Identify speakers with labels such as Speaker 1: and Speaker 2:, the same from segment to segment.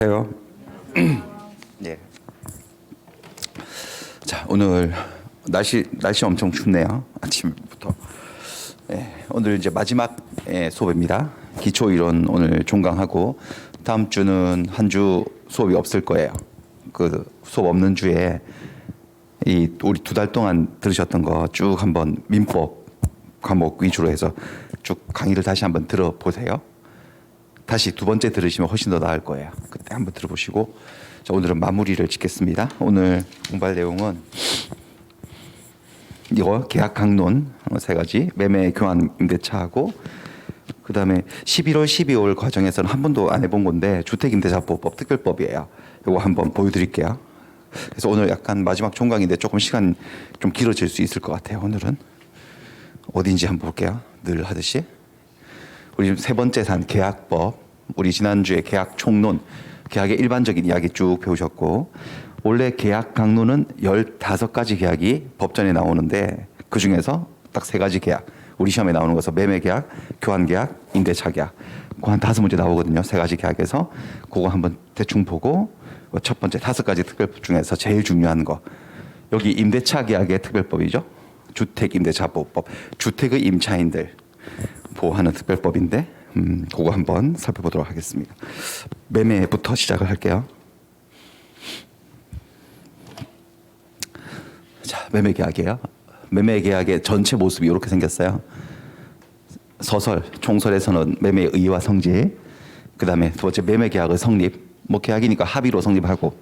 Speaker 1: 요. 예. 자, 오늘 날씨 엄청 춥네요. 아침부터. 예, 오늘 이제 마지막 수업입니다. 기초 이론 오늘 종강하고 다음 주는 한 주 수업이 없을 거예요. 그 수업 없는 주에 우리 2달 동안 들으셨던 거 쭉 한번 민법 과목 위주로 해서 쭉 강의를 다시 한번 들어보세요. 다시 두 번째 들으시면 훨씬 더 나을 거예요. 그때 한번 들어보시고. 자, 오늘은 마무리를 짓겠습니다. 오늘 공부할 내용은 이거 계약 강론 3가지, 매매 교환 임대차하고, 그 다음에 11월 12월 과정에서는 한 번도 안 해본 건데 주택임대차보호법 특별법이에요. 이거 한번 보여드릴게요. 그래서 오늘 약간 마지막 종강인데 조금 시간 좀 길어질 수 있을 것 같아요. 오늘은 어딘지 한번 볼게요. 늘 하듯이. 우리 지금 세 번째 산 계약법, 우리 지난주에 계약 총론, 계약의 일반적인 이야기 쭉 배우셨고, 원래 계약 강론은 15가지 계약이 법전에 나오는데 그 중에서 딱 3가지 계약, 우리 시험에 나오는 것은 매매 계약, 교환 계약, 임대차 계약, 그거 한 5문제 나오거든요. 3가지 계약에서 그거 한번 대충 보고, 첫 번째 5가지 특별법 중에서 제일 중요한 거, 여기 임대차 계약의 특별법이죠. 주택임대차보호법, 주택의 임차인들 보호하는 특별법인데 그거 한번 살펴보도록 하겠습니다. 매매부터 시작을 할게요. 자, 매매 계약이에요. 매매 계약의 전체 모습이 이렇게 생겼어요. 서설, 총설에서는 매매의 의의와 성질, 그 다음에 두 번째 매매 계약의 성립, 뭐 계약이니까 합의로 성립하고,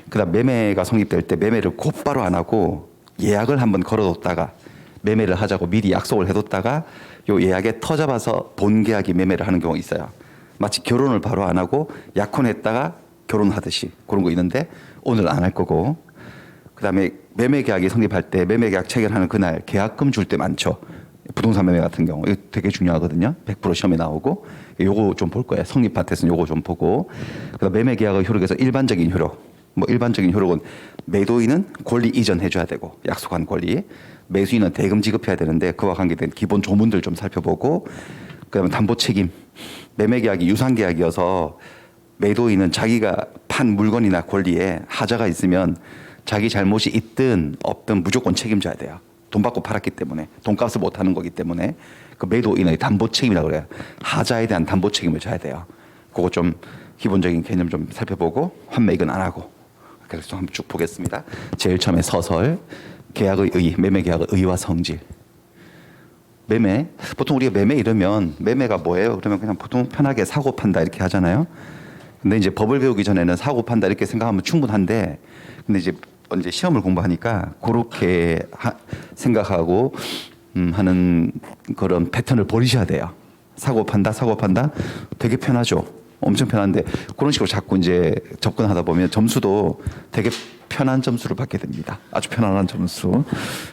Speaker 1: 그 다음 매매가 성립될 때 매매를 곧바로 안 하고 예약을 한번 걸어뒀다가 매매를 하자고 미리 약속을 해뒀다가 요 예약에 터잡아서 본계약이 매매를 하는 경우가 있어요. 마치 결혼을 바로 안 하고 약혼했다가 결혼하듯이 그런 거 있는데 오늘 안 할 거고, 그 다음에 매매계약이 성립할 때 매매계약 체결하는 그날 계약금 줄 때 많죠. 부동산 매매 같은 경우 이거 되게 중요하거든요. 100% 시험에 나오고, 요거 좀 볼 거예요. 성립 파트에서는 요거 좀 보고, 그다음 매매계약의 효력에서 일반적인 효력, 뭐 일반적인 효력은 매도인은 권리 이전해줘야 되고 약속한 권리, 매수인은 대금 지급해야 되는데 그와 관계된 기본 조문들 좀 살펴보고, 그다음에 담보 책임, 매매계약이 유상계약이어서 매도인은 자기가 판 물건이나 권리에 하자가 있으면 자기 잘못이 있든 없든 무조건 책임져야 돼요. 돈 받고 팔았기 때문에, 돈값을 못하는 거기 때문에 그 매도인의 담보 책임이라고 그래요. 하자에 대한 담보 책임을 져야 돼요. 그거 좀 기본적인 개념 좀 살펴보고, 환매익은 안 하고. 그래서 한번 쭉 보겠습니다. 제일 처음에 서설, 계약의 의의, 매매 계약의 의의와 성질. 매매, 보통 우리가 매매 이러면 매매가 뭐예요? 그러면 그냥 보통 편하게 사고 판다 이렇게 하잖아요. 근데 이제 법을 배우기 전에는 사고 판다 이렇게 생각하면 충분한데, 근데 이제 시험을 공부하니까 그렇게 생각하고 하는 그런 패턴을 버리셔야 돼요. 사고 판다 되게 편하죠. 엄청 편한데 그런 식으로 자꾸 이제 접근하다 보면 점수도 되게 편한 점수를 받게 됩니다. 아주 편안한 점수.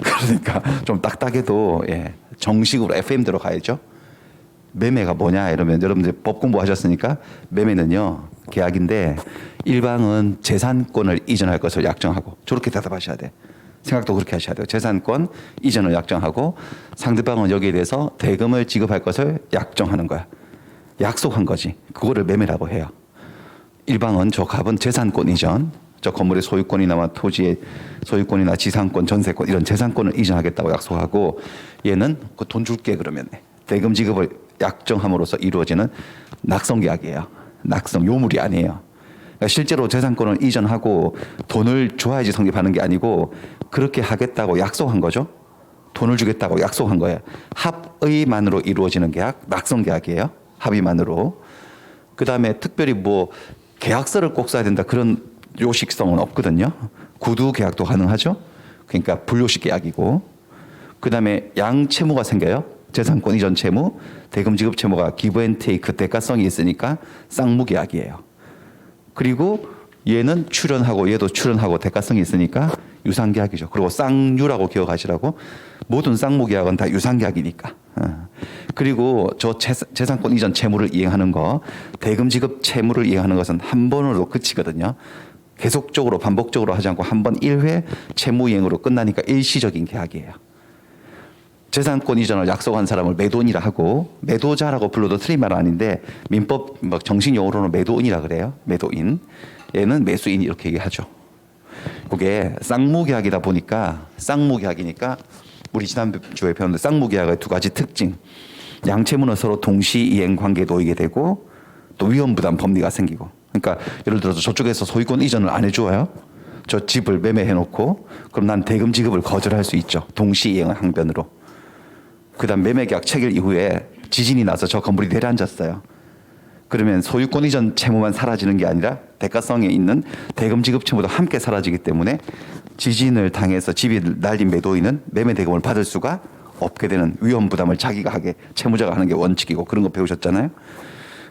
Speaker 1: 그러니까 좀 딱딱해도 정식으로 FM대로 가야죠. 매매가 뭐냐 이러면 여러분들 법 공부하셨으니까 매매는요, 계약인데 일방은 재산권을 이전할 것을 약정하고, 저렇게 대답하셔야 돼. 생각도 그렇게 하셔야 돼요. 재산권 이전을 약정하고 상대방은 여기에 대해서 대금을 지급할 것을 약정하는 거야. 약속한 거지. 그거를 매매라고 해요. 일방은 저 갑은 재산권 이전, 저 건물의 소유권이나 토지의 소유권이나 지상권, 전세권 이런 재산권을 이전하겠다고 약속하고, 얘는 그 돈 줄게 그러면 대금 지급을 약정함으로써 이루어지는 낙성계약이에요. 낙성, 요물이 아니에요. 그러니까 실제로 재산권을 이전하고 돈을 줘야지 성립하는 게 아니고 그렇게 하겠다고 약속한 거죠. 돈을 주겠다고 약속한 거예요. 합의만으로 이루어지는 계약, 낙성계약이에요. 합의만으로. 그 다음에 특별히 뭐 계약서를 꼭 써야 된다 그런 요식성은 없거든요. 구두 계약도 가능하죠. 그러니까 불요식 계약이고, 그 다음에 양채무가 생겨요. 재산권 이전 채무, 대금 지급 채무가 기브 앤 테이크 대가성이 있으니까 쌍무 계약이에요. 그리고 얘는 출연하고 얘도 출연하고 대가성이 있으니까 유상 계약이죠. 그리고 쌍유라고 기억하시라고. 모든 쌍무 계약은 다 유상 계약이니까. 그리고 저 재산권 이전 채무를 이행하는 거, 대금 지급 채무를 이행하는 것은 한 번으로 그치거든요. 계속적으로 반복적으로 하지 않고 한 번 1회 채무 이행으로 끝나니까 일시적인 계약이에요. 재산권 이전을 약속한 사람을 매도인이라 하고, 매도자라고 불러도 틀린 말은 아닌데 민법 정식 용어로는 매도인이라 그래요. 매도인. 얘는 매수인 이렇게 얘기하죠. 그게 쌍무계약이다 보니까, 쌍무계약이니까 우리 지난주에 배웠는데 쌍무계약의 두 가지 특징. 양채무는 서로 동시 이행 관계에 놓이게 되고 또 위험부담 법리가 생기고. 그러니까 예를 들어서 저쪽에서 소유권 이전을 안 해줘요. 저 집을 매매해놓고 그럼 난 대금 지급을 거절할 수 있죠. 동시 이행 항변으로. 그다음 매매계약 체결 이후에 지진이 나서 저 건물이 내려앉았어요. 그러면 소유권 이전 채무만 사라지는 게 아니라 대가성에 있는 대금 지급 채무도 함께 사라지기 때문에 지진을 당해서 집이 날린 매도인은 매매 대금을 받을 수가 없게 되는 위험 부담을 자기가 하게, 채무자가 하는 게 원칙이고, 그런 거 배우셨잖아요.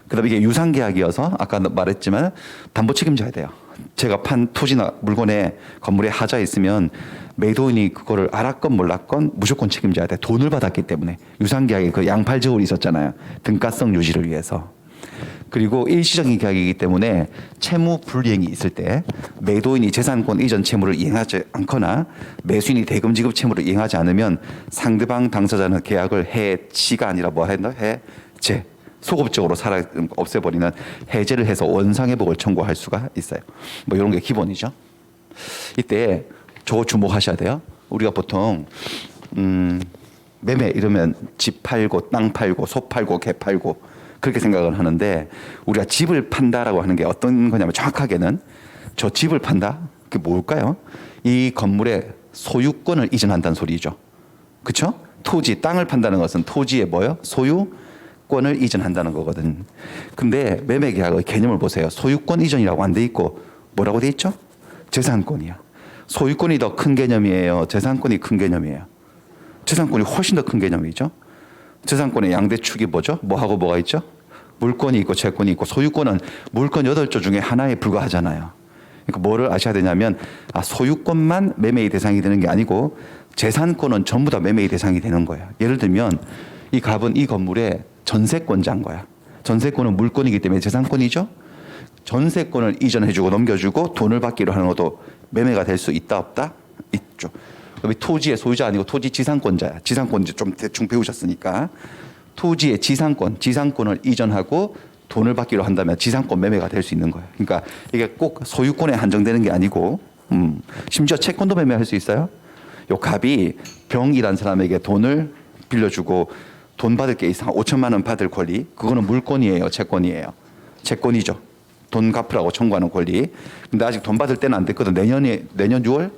Speaker 1: 그다음에 이게 유상계약이어서 아까 말했지만 담보 책임져야 돼요. 제가 판 토지나 물건에 건물에 하자 있으면 매도인이 그거를 알았건 몰랐건 무조건 책임져야 돼. 돈을 받았기 때문에. 유상계약에 그 양팔저울이 있었잖아요. 등가성 유지를 위해서. 그리고 일시적인 계약이기 때문에 채무 불이행이 있을 때 매도인이 재산권 이전 채무를 이행하지 않거나 매수인이 대금 지급 채무를 이행하지 않으면 상대방 당사자는 계약을 해치가 아니라 뭐 했나? 해제. 소급적으로 없애버리는 해제를 해서 원상회복을 청구할 수가 있어요. 뭐 이런 게 기본이죠. 이때 저거 주목하셔야 돼요. 우리가 보통 매매 이러면 집 팔고 땅 팔고 소 팔고 개 팔고 그렇게 생각을 하는데, 우리가 집을 판다라고 하는 게 어떤 거냐면 정확하게는 저 집을 판다? 그게 뭘까요? 이 건물의 소유권을 이전한다는 소리죠. 그렇죠? 토지, 땅을 판다는 것은 토지의 뭐요? 소유권을 이전한다는 거거든. 근데 매매계약의 개념을 보세요. 소유권 이전이라고 안 돼 있고 뭐라고 돼 있죠? 재산권이야. 소유권이 더 큰 개념이에요? 재산권이 큰 개념이에요? 재산권이 훨씬 더 큰 개념이죠. 재산권의 양대축이 뭐죠? 뭐하고 뭐가 있죠? 물권이 있고 채권이 있고, 소유권은 물권 8조 중에 하나에 불과하잖아요. 그러니까 뭐를 아셔야 되냐면, 소유권만 매매의 대상이 되는 게 아니고 재산권은 전부 다 매매의 대상이 되는 거예요. 예를 들면 이 갑은 이 건물의 전세권자인 거야. 전세권은 물권이기 때문에 재산권이죠. 전세권을 이전해주고 넘겨주고 돈을 받기로 하는 것도 매매가 될 수 있다 없다? 있죠. 토지의 소유자 아니고 토지 지상권자야. 지상권 이제 좀 대충 배우셨으니까. 토지의 지상권을 이전하고 돈을 받기로 한다면 지상권 매매가 될 수 있는 거예요. 그러니까 이게 꼭 소유권에 한정되는 게 아니고, 심지어 채권도 매매할 수 있어요. 요 갑이 병이란 사람에게 돈을 빌려주고 돈 받을 게 이상 5천만 원 받을 권리, 그거는 물권이에요, 채권이에요? 채권이죠. 돈 갚으라고 청구하는 권리. 근데 아직 돈 받을 때는 안 됐거든. 내년 6월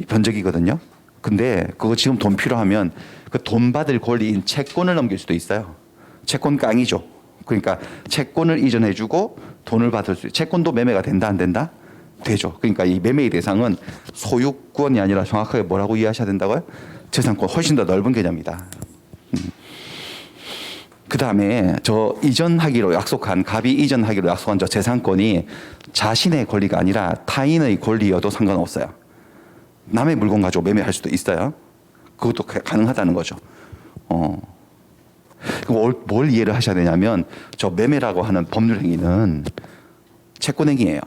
Speaker 1: 변적이거든요. 근데 그거 지금 돈 필요하면 그 돈 받을 권리인 채권을 넘길 수도 있어요. 채권 깡이죠. 그러니까 채권을 이전해주고 돈을 받을 수 있어요. 채권도 매매가 된다 안 된다? 되죠. 그러니까 이 매매의 대상은 소유권이 아니라 정확하게 뭐라고 이해하셔야 된다고요? 재산권, 훨씬 더 넓은 개념이다. 그 다음에 저 이전하기로 약속한, 갑이 이전하기로 약속한 저 재산권이 자신의 권리가 아니라 타인의 권리여도 상관없어요. 남의 물건 가지고 매매할 수도 있어요. 그것도 가능하다는 거죠. 뭘 이해를 하셔야 되냐면, 저 매매라고 하는 법률 행위는 채권 행위예요.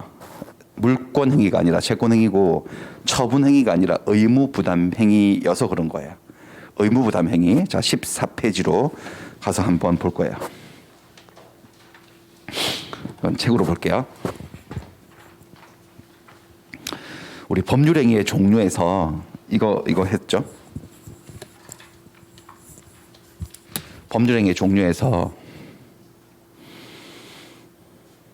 Speaker 1: 물권 행위가 아니라 채권 행위고, 처분 행위가 아니라 의무 부담 행위여서 그런 거예요. 의무 부담 행위. 자, 14페이지로 가서 한번 볼 거예요. 이건 책으로 볼게요. 우리 법률행위의 종류에서 이거 했죠. 법률행위의 종류에서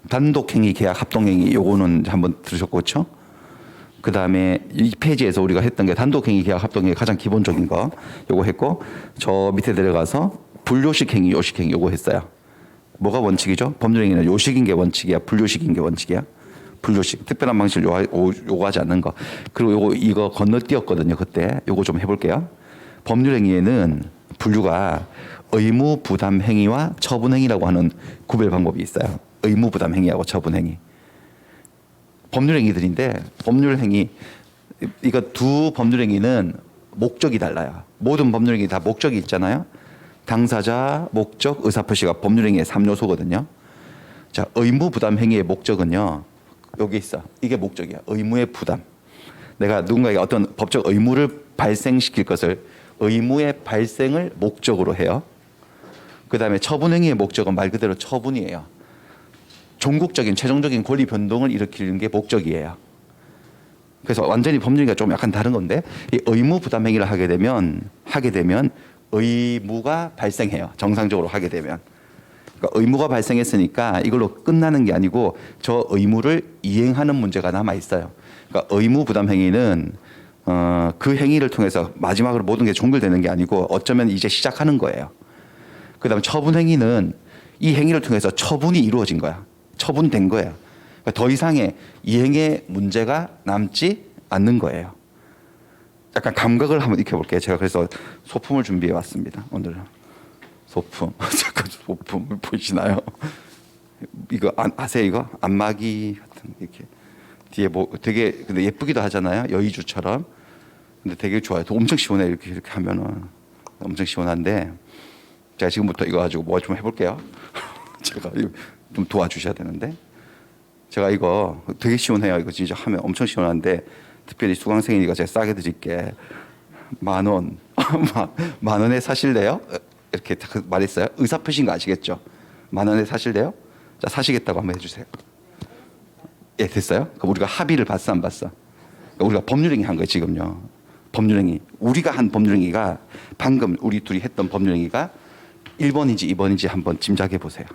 Speaker 1: 단독행위, 계약, 합동행위, 요거는 한번 들으셨고, 그렇죠? 그 다음에 이 페이지에서 우리가 했던 게 단독행위, 계약, 합동행위 가장 기본적인 거 요거 했고, 저 밑에 내려가서 불요식행위, 요식행위 요거 했어요. 뭐가 원칙이죠? 법률행위는 요식인 게 원칙이야, 불요식인 게 원칙이야? 불요식, 특별한 방식을 요구하지 않는 거. 그리고 이거 건너뛰었거든요, 그때. 요거 좀 해볼게요. 법률행위에는 분류가 의무부담행위와 처분행위라고 하는 구별 방법이 있어요. 의무부담행위하고 처분행위. 법률행위들인데, 법률행위, 이거 두 법률행위는 목적이 달라요. 모든 법률행위 다 목적이 있잖아요. 당사자, 목적, 의사표시가 법률행위의 3요소거든요. 자, 의무부담행위의 목적은요, 여기 있어. 이게 목적이야. 의무의 부담. 내가 누군가에게 어떤 법적 의무를 발생시킬 것을 의무의 발생을 목적으로 해요. 그 다음에 처분행위의 목적은 말 그대로 처분이에요. 종국적인 최종적인 권리 변동을 일으키는 게 목적이에요. 그래서 완전히 법률과 좀 약간 다른 건데 이 의무 부담 행위를 하게 되면 의무가 발생해요. 정상적으로 하게 되면. 그러니까 의무가 발생했으니까 이걸로 끝나는 게 아니고 저 의무를 이행하는 문제가 남아 있어요. 그러니까 의무 부담 행위는 그 행위를 통해서 마지막으로 모든 게 종결되는 게 아니고 어쩌면 이제 시작하는 거예요. 그다음에 처분 행위는 이 행위를 통해서 처분이 이루어진 거야. 처분된 거예요. 그러니까 더 이상의 이행의 문제가 남지 않는 거예요. 약간 감각을 한번 익혀볼게요. 제가 그래서 소품을 준비해 왔습니다. 오늘 소품. 잠깐 소품을 보이시나요? 이거 아세요? 이거 안마기 같은 이렇게 뒤에 뭐 되게 근데 예쁘기도 하잖아요. 여의주처럼. 근데 되게 좋아요. 엄청 시원해. 이렇게 하면은 엄청 시원한데 제가 지금부터 이거 가지고 뭐 좀 해볼게요. 제가 좀 도와주셔야 되는데 제가 이거 되게 시원해요. 이거 진짜 하면 엄청 시원한데 특별히 수강생이니까 제가 싸게 드릴게. 10,000원. 10,000원에 사실래요? 이렇게 말했어요. 의사표시인 거 아시겠죠? 10,000원에 사실래요? 자, 사시겠다고 한번 해주세요. 예, 됐어요? 그럼 우리가 합의를 봤어, 안 봤어? 그러니까 우리가 법률행위 한 거예요, 지금요. 법률행위. 우리가 한 법률행위가 방금 우리 둘이 했던 법률행위가 1번인지 2번인지 한번 짐작해 보세요.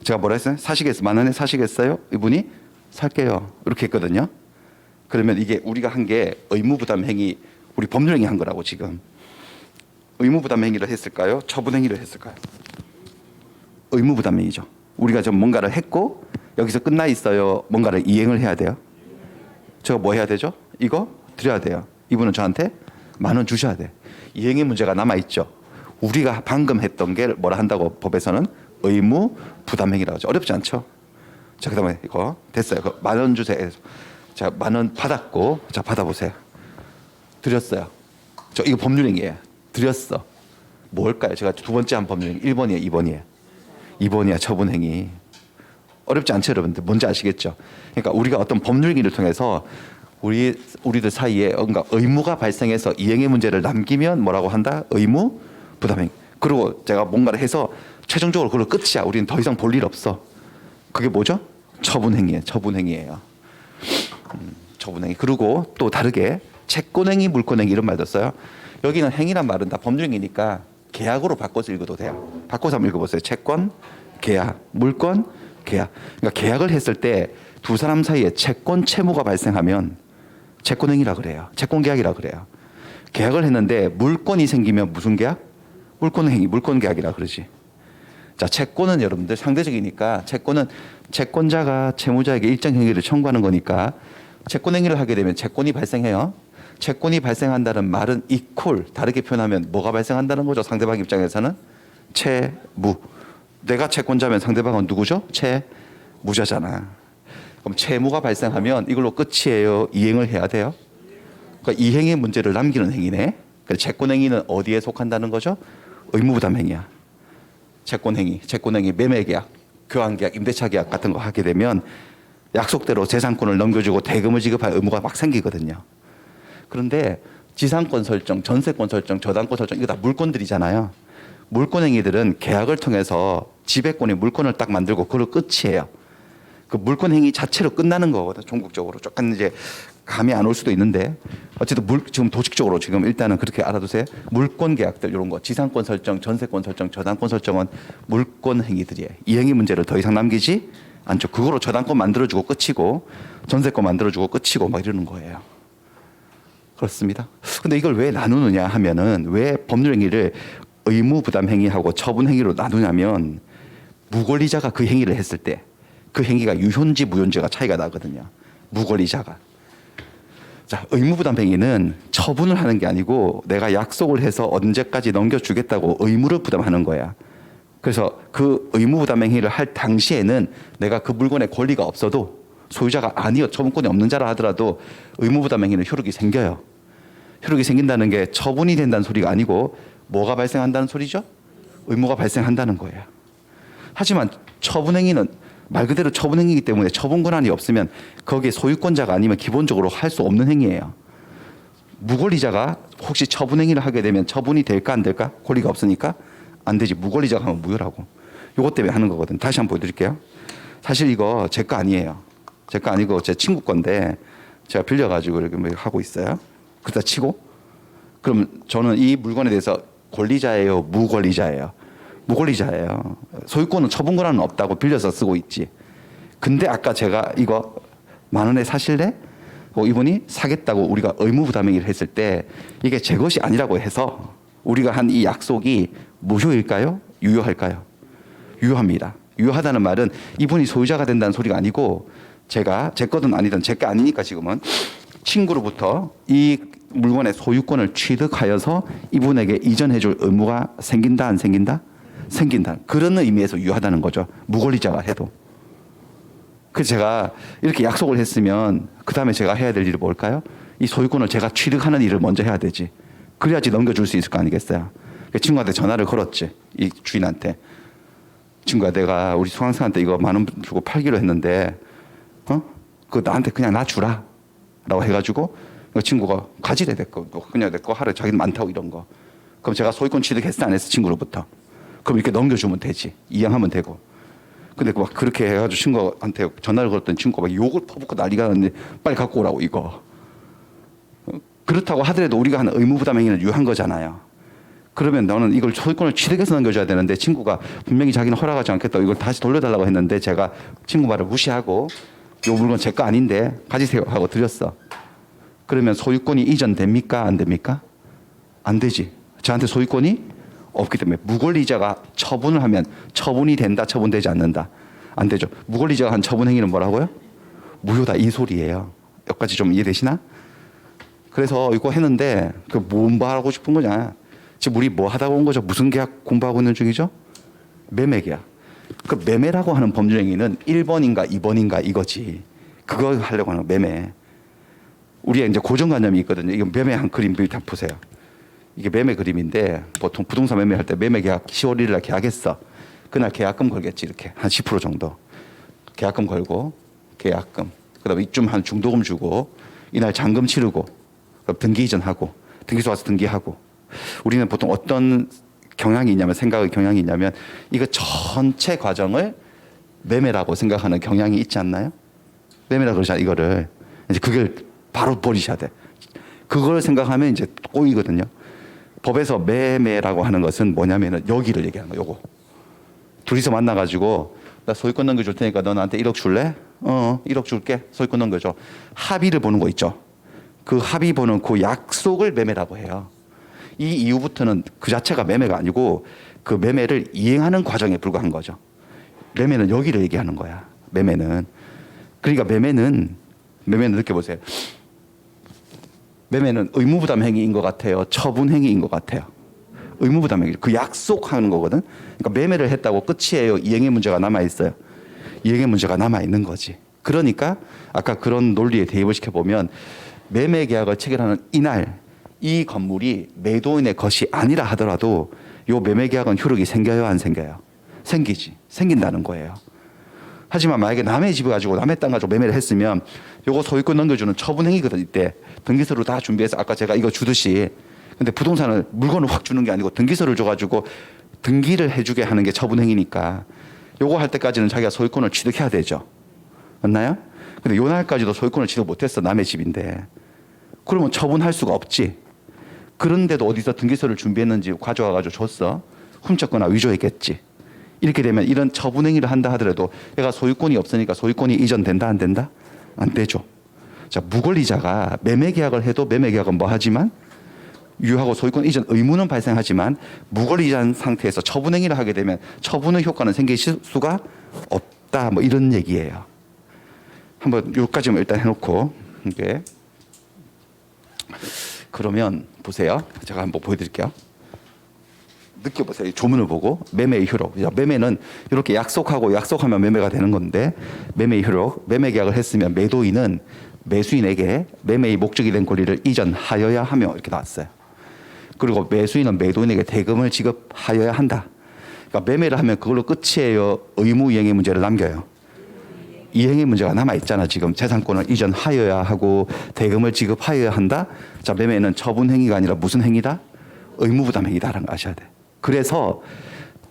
Speaker 1: 제가 뭐라 했어요? 사시겠어요? 10,000원에 사시겠어요? 이분이 살게요. 이렇게 했거든요. 그러면 이게 우리가 한 게 의무부담 행위, 우리 법률행위 한 거라고 지금. 의무부담 행위를 했을까요? 처분 행위를 했을까요? 의무부담 행위죠. 우리가 좀 뭔가를 했고 여기서 끝나 있어요. 뭔가를 이행을 해야 돼요. 제가 뭐 해야 되죠? 이거 드려야 돼요. 이분은 저한테 10,000원 주셔야 돼. 이행의 문제가 남아 있죠. 우리가 방금 했던 게 뭐라 한다고 법에서는 의무 부담 행위라고 하죠. 어렵지 않죠? 자, 그다음에 이거 됐어요. 10,000원 주세요. 자, 10,000원 받았고, 자, 받아보세요. 드렸어요. 저 이거 법률행위예요. 드렸어. 뭘까요? 제가 두 번째 한 법률행위 1번이에요, 2번이에요. 2번이야 처분행위. 어렵지 않죠, 여러분들? 뭔지 아시겠죠? 그러니까 우리가 어떤 법률행위를 통해서 우리들 사이에 뭔가 의무가 발생해서 이행의 문제를 남기면 뭐라고 한다? 의무 부담행위. 그리고 제가 뭔가를 해서 최종적으로 그걸 끝이야. 우리는 더 이상 볼 일 없어. 그게 뭐죠? 처분행위예요. 처분행위예요. 처분행위. 그리고 또 다르게 채권행위, 물권행위 이런 말도 써요. 여기는 행위란 말은 다 법률행위니까 계약으로 바꿔서 읽어도 돼요. 바꿔서 한번 읽어보세요. 채권, 계약, 물권, 계약. 그러니까 계약을 했을 때 두 사람 사이에 채권 채무가 발생하면 채권행위라 그래요. 채권계약이라 그래요. 계약을 했는데 물권이 생기면 무슨 계약? 물권행위, 물권계약이라 그러지. 자, 채권은 여러분들 상대적이니까 채권은 채권자가 채무자에게 일정 행위를 청구하는 거니까 채권행위를 하게 되면 채권이 발생해요. 채권이 발생한다는 말은 이퀄, 다르게 표현하면 뭐가 발생한다는 거죠? 상대방 입장에서는 채무. 내가 채권자면 상대방은 누구죠? 채무자잖아. 그럼 채무가 발생하면 이걸로 끝이에요? 이행을 해야 돼요? 그러니까 이행의 문제를 남기는 행위네. 그래서 채권행위는 어디에 속한다는 거죠? 의무부담행위야. 채권행위, 매매계약, 교환계약, 임대차계약 같은 거 하게 되면 약속대로 재산권을 넘겨주고 대금을 지급할 의무가 막 생기거든요. 그런데 지상권 설정, 전세권 설정, 저당권 설정 이거 다 물권들이잖아요. 물권행위들은 계약을 통해서 지배권이 물권을 딱 만들고 그걸 끝이에요. 그 물권행위 자체로 끝나는 거거든. 종국적으로 조금 이제 감이 안 올 수도 있는데 어쨌든 지금 도식적으로 지금 일단은 그렇게 알아두세요. 물권 계약들 이런 거, 지상권 설정, 전세권 설정, 저당권 설정은 물권 행위들이에요. 이 행위 문제를 더 이상 남기지 않죠. 그거로 저당권 만들어주고 끝이고 전세권 만들어주고 끝이고 막 이러는 거예요. 그렇습니다. 근데 이걸 왜 나누느냐 하면은 왜 법률행위를 의무부담행위하고 처분행위로 나누냐면 무권리자가 그 행위를 했을 때 그 행위가 유효인지 무효인지가 차이가 나거든요. 무권리자가. 자, 의무부담행위는 처분을 하는 게 아니고 내가 약속을 해서 언제까지 넘겨주겠다고 의무를 부담하는 거야. 그래서 그 의무부담행위를 할 당시에는 내가 그 물건에 권리가 없어도 소유자가 아니요 처분권이 없는 자라 하더라도 의무부담행위는 효력이 생겨요. 효력이 생긴다는 게 처분이 된다는 소리가 아니고 뭐가 발생한다는 소리죠? 의무가 발생한다는 거예요. 하지만 처분행위는 말 그대로 처분행위이기 때문에 처분 권한이 없으면 거기에 소유권자가 아니면 기본적으로 할 수 없는 행위예요. 무권리자가 혹시 처분 행위를 하게 되면 처분이 될까 안 될까? 권리가 없으니까 안 되지. 무권리자가 하면 무효라고. 요것 때문에 하는 거거든. 다시 한번 보여드릴게요. 사실 이거 제 거 아니에요. 제 거 아니고 제 친구 건데 제가 빌려가지고 이렇게 뭐 하고 있어요. 그러다 치고 그럼 저는 이 물건에 대해서 권리자예요, 무권리자예요? 무권리자예요. 소유권은 처분 권한은 없다고 빌려서 쓰고 있지. 근데 아까 제가 이거 10,000원에 사실래? 이분이 사겠다고 우리가 의무부담행위를 했을 때 이게 제 것이 아니라고 해서 우리가 한 이 약속이 무효일까요? 유효할까요? 유효합니다. 유효하다는 말은 이분이 소유자가 된다는 소리가 아니고 제가 제 거든 아니든 제 게 아니니까 지금은 친구로부터 이 물건의 소유권을 취득하여서 이분에게 이전해줄 의무가 생긴다 안 생긴다? 생긴다. 그런 의미에서 유효하다는 거죠. 무권리자가 해도. 그래서 제가 이렇게 약속을 했으면 그 다음에 제가 해야 될 일이 뭘까요? 이 소유권을 제가 취득하는 일을 먼저 해야 되지. 그래야지 넘겨줄 수 있을 거 아니겠어요? 그 친구한테 전화를 걸었지. 이 주인한테. 친구야, 내가 우리 수강생한테 이거 10,000원 주고 팔기로 했는데 그거 나한테 그냥 나 주라 라고 해가지고 그 친구가 가지래 내 거. 그냥 내 거 하래. 자기는 많다고 이런 거. 그럼 제가 소유권 취득했어 안 했어? 친구로부터. 그럼 이렇게 넘겨주면 되지. 이양하면 되고. 근데 막 그렇게 해가지고 친구한테 전화를 걸었더니 친구가 막 욕을 퍼붓고 난리가 났는데 빨리 갖고 오라고 이거. 그렇다고 하더라도 우리가 하는 의무부담행위는 유효한 거잖아요. 그러면 너는 이걸 소유권을 취득해서 넘겨줘야 되는데 친구가 분명히 자기는 허락하지 않겠다고 이걸 다시 돌려달라고 했는데 제가 친구 말을 무시하고 이 물건 제 거 아닌데 가지세요 하고 드렸어. 그러면 소유권이 이전됩니까? 안 됩니까? 안 되지. 저한테 소유권이 없기 때문에 무권리자가 처분을 하면 처분이 된다, 처분되지 않는다. 안 되죠. 무권리자가 한 처분 행위는 뭐라고요? 무효다 이 소리예요. 여기까지 좀 이해되시나? 그래서 이거 했는데 그 뭐 하고 싶은 거냐? 지금 우리 뭐 하다가 온 거죠? 무슨 계약 공부하고 있는 중이죠? 매매 계약. 그 매매라고 하는 법률 행위는 1번인가 2번인가 이거지. 그거 하려고 하는 매매. 우리가 이제 고정관념이 있거든요. 이거 매매 한 그림 다 보세요. 이게 매매 그림인데 보통 부동산 매매할 때 매매 계약 10월 1일 날 계약했어. 그날 계약금 걸겠지 이렇게 한 10% 정도. 계약금 걸고 계약금. 그다음에 이쯤 한 중도금 주고 이날 잔금 치르고 등기 이전하고 등기소 가서 등기하고. 우리는 보통 어떤 경향이 있냐면 생각의 경향이 있냐면 이거 전체 과정을 매매라고 생각하는 경향이 있지 않나요? 매매라 그러잖아요. 이거를 이제 그걸 바로 버리셔야 돼. 그걸 생각하면 이제 꼬이거든요. 법에서 매매라고 하는 것은 뭐냐면은 여기를 얘기하는 거예요. 요거. 둘이서 만나가지고 나 소유권 넘겨줄 테니까 너 나한테 1억 줄래? 1억 줄게. 소유권 넘겨줘. 합의를 보는 거 있죠. 그 합의 보는 그 약속을 매매라고 해요. 이 이후부터는 그 자체가 매매가 아니고 그 매매를 이행하는 과정에 불과한 거죠. 매매는 여기를 얘기하는 거야. 매매는. 그러니까 매매는 느껴보세요. 매매는 의무부담 행위인 것 같아요. 처분 행위인 것 같아요. 의무부담 행위. 그 약속하는 거거든. 그러니까 매매를 했다고 끝이에요. 이행의 문제가 남아 있어요. 이행의 문제가 남아 있는 거지. 그러니까 아까 그런 논리에 대입을 시켜 보면 매매 계약을 체결하는 이날 이 건물이 매도인의 것이 아니라 하더라도 요 매매 계약은 효력이 생겨요, 안 생겨요? 생기지. 생긴다는 거예요. 하지만 만약에 남의 집을 가지고 남의 땅 가지고 매매를 했으면 요거 소유권 넘겨주는 처분 행위거든. 이때 등기서를 다 준비해서 아까 제가 이거 주듯이 근데 부동산을 물건을 확 주는 게 아니고 등기서를 줘가지고 등기를 해주게 하는 게 처분 행위니까 요거 할 때까지는 자기가 소유권을 취득해야 되죠. 맞나요? 근데 요 날까지도 소유권을 취득 못했어. 남의 집인데. 그러면 처분할 수가 없지. 그런데도 어디서 등기서를 준비했는지 가져와가지고 줬어. 훔쳤거나 위조했겠지. 이렇게 되면 이런 처분 행위를 한다 하더라도 얘가 소유권이 없으니까 소유권이 이전된다 안 된다? 안 되죠. 자, 무권리자가 매매 계약을 해도 매매 계약은 뭐 하지만 유효하고 소유권 이전 의무는 발생하지만 무권리자인 상태에서 처분 행위를 하게 되면 처분의 효과는 생길 수가 없다. 뭐 이런 얘기예요. 한번 여기까지만 일단 해놓고 이게 그러면 보세요. 제가 한번 보여드릴게요. 느껴보세요. 조문을 보고 매매의 효력. 매매는 이렇게 약속하면 매매가 되는 건데 매매의 효력, 매매 계약을 했으면 매도인은 매수인에게 매매의 목적이 된 권리를 이전하여야 하며 이렇게 나왔어요. 그리고 매수인은 매도인에게 대금을 지급하여야 한다. 그러니까 매매를 하면 그걸로 끝이에요. 의무 이행의 문제를 남겨요. 이행의 문제가 남아 있잖아. 지금 재산권을 이전하여야 하고 대금을 지급하여야 한다. 자, 매매는 처분 행위가 아니라 무슨 행위다? 의무부담 행위다라는 걸 아셔야 돼. 그래서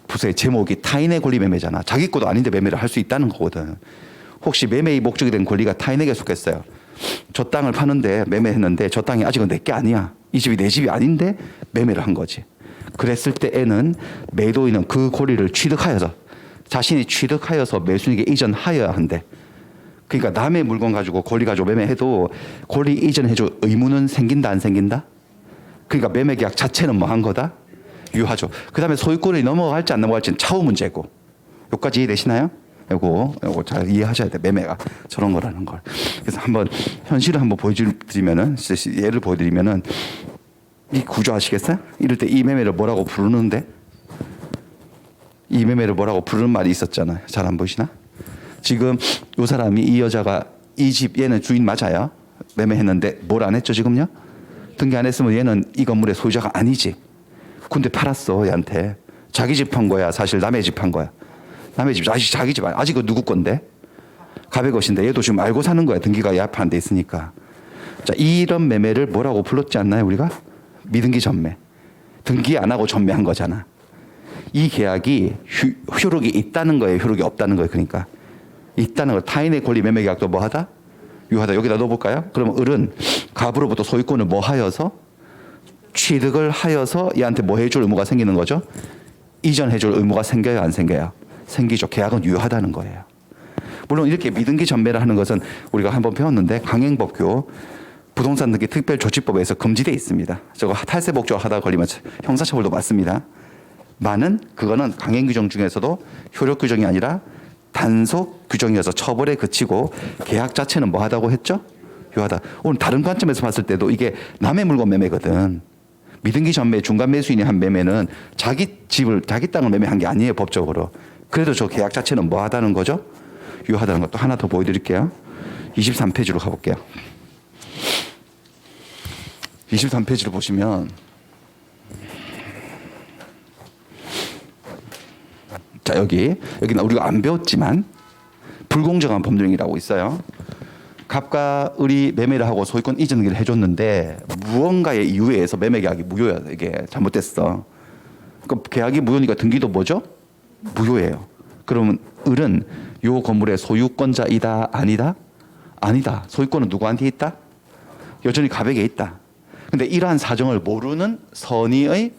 Speaker 1: 보세요. 제목이 타인의 권리 매매잖아. 자기 것도 아닌데 매매를 할 수 있다는 거거든. 혹시 매매의 목적이 된 권리가 타인에게 속했어요. 저 땅을 파는데 매매했는데 저 땅이 아직은 내 게 아니야. 이 집이 내 집이 아닌데 매매를 한 거지. 그랬을 때에는 매도인은 그 권리를 취득하여서 자신이 취득하여서 매수인에게 이전하여야 한대. 그러니까 남의 물건 가지고 권리 가지고 매매해도 권리 이전해줄 의무는 생긴다 안 생긴다? 그러니까 매매계약 자체는 뭐 한 거다? 유효하죠. 그 다음에 소유권이 넘어갈지 안 넘어갈지는 차후 문제고. 여기까지 이해되시나요? 요거 잘 이해하셔야 돼. 매매가 저런 거라는 걸. 그래서 한번 현실을 한번 보여드리면은, 예를 보여드리면은 이 구조 아시겠어요? 이럴 때 이 매매를 뭐라고 부르는데? 이 매매를 뭐라고 부르는 말이 있었잖아요. 잘 안 보이시나? 지금 이 사람이 이 여자가 이 집 얘는 주인 맞아요. 매매했는데 뭘 안 했죠 지금요? 등기 안 했으면 얘는 이 건물의 소유자가 아니지. 근데 팔았어 얘한테. 자기 집 판 거야 사실 남의 집 판 거야. 남의 집 아직 자기 집 아직 누구 건데? 갑의 것인데 얘도 지금 알고 사는 거야. 등기가 얘 앞에 안 돼 있으니까. 자, 이런 매매를 뭐라고 불렀지 않나요 우리가? 미등기 전매. 등기 안 하고 전매한 거잖아. 이 계약이 효력이 있다는 거예요 효력이 없다는 거예요. 그러니까 있다는 거. 타인의 권리 매매 계약도 뭐 하다? 유하다. 여기다 넣어볼까요? 그러면 을은 갑으로부터 소유권을 뭐 하여서? 취득을 하여서 얘한테 뭐 해줄 의무가 생기는 거죠? 이전해줄 의무가 생겨요 안 생겨요? 생기죠. 계약은 유효하다는 거예요. 물론 이렇게 미등기 전매를 하는 것은 우리가 한번 배웠는데 강행법규 부동산 등기 특별조치법에서 금지되어 있습니다. 저거 탈세 복조 하다 걸리면 형사처벌도 맞습니다. 많은 그거는 강행 규정 중에서도 효력 규정이 아니라 단속 규정이어서 처벌에 그치고 계약 자체는 뭐 하다고 했죠? 유효하다. 오늘 다른 관점에서 봤을 때도 이게 남의 물건 매매거든. 미등기 전매 중간 매수인이 한 매매는 자기 집을 자기 땅을 매매한 게 아니에요 법적으로. 그래도 저 계약 자체는 뭐 하다는 거죠? 유효하다는 것도 하나 더 보여드릴게요. 23페이지로 가볼게요. 23페이지를 보시면 자 여기는 우리가 안 배웠지만 불공정한 법률행위라고 있어요. 갑과 을이 매매를 하고 소유권 이전을 해줬는데 무언가의 이유에 의해서 매매 계약이 무효야. 이게 잘못됐어. 그럼 계약이 무효니까 등기도 뭐죠? 무효예요. 그러면 을은 요 건물의 소유권자이다 아니다? 아니다. 소유권은 누구한테 있다? 여전히 갑에게 있다. 근데 이러한 사정을 모르는 선의의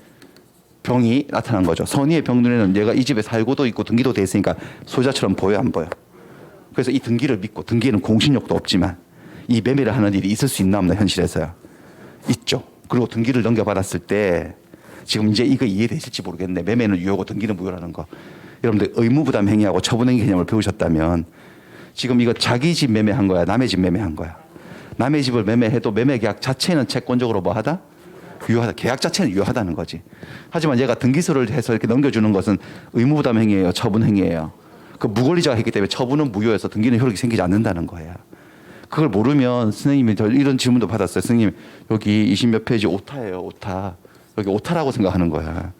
Speaker 1: 병이 나타난 거죠. 선의의 병 눈에는 얘가 이 집에 살고도 있고 등기도 돼 있으니까 소유자처럼 보여 안 보여? 그래서 이 등기를 믿고 등기에는 공신력도 없지만 이 매매를 하는 일이 있을 수 있나 없나 현실에서요. 있죠. 그리고 등기를 넘겨받았을 때 지금 이제 이거 이해되실지 모르겠네. 매매는 유효고 등기는 무효라는 거. 여러분들 의무부담 행위하고 처분행위 개념을 배우셨다면 지금 이거 자기 집 매매한 거야 남의 집 매매한 거야. 남의 집을 매매해도 매매 계약 자체는 채권적으로 뭐 하다? 유효하다. 계약 자체는 유효하다는 거지. 하지만 얘가 등기소를 해서 이렇게 넘겨주는 것은 의무부담 행위예요 처분 행위예요. 그 무권리자가 했기 때문에 처분은 무효해서 등기는 효력이 생기지 않는다는 거예요. 그걸 모르면 선생님이 이런 질문도 받았어요. 선생님 여기 20몇 페이지 오타예요. 오타. 여기 오타라고 생각하는 거야.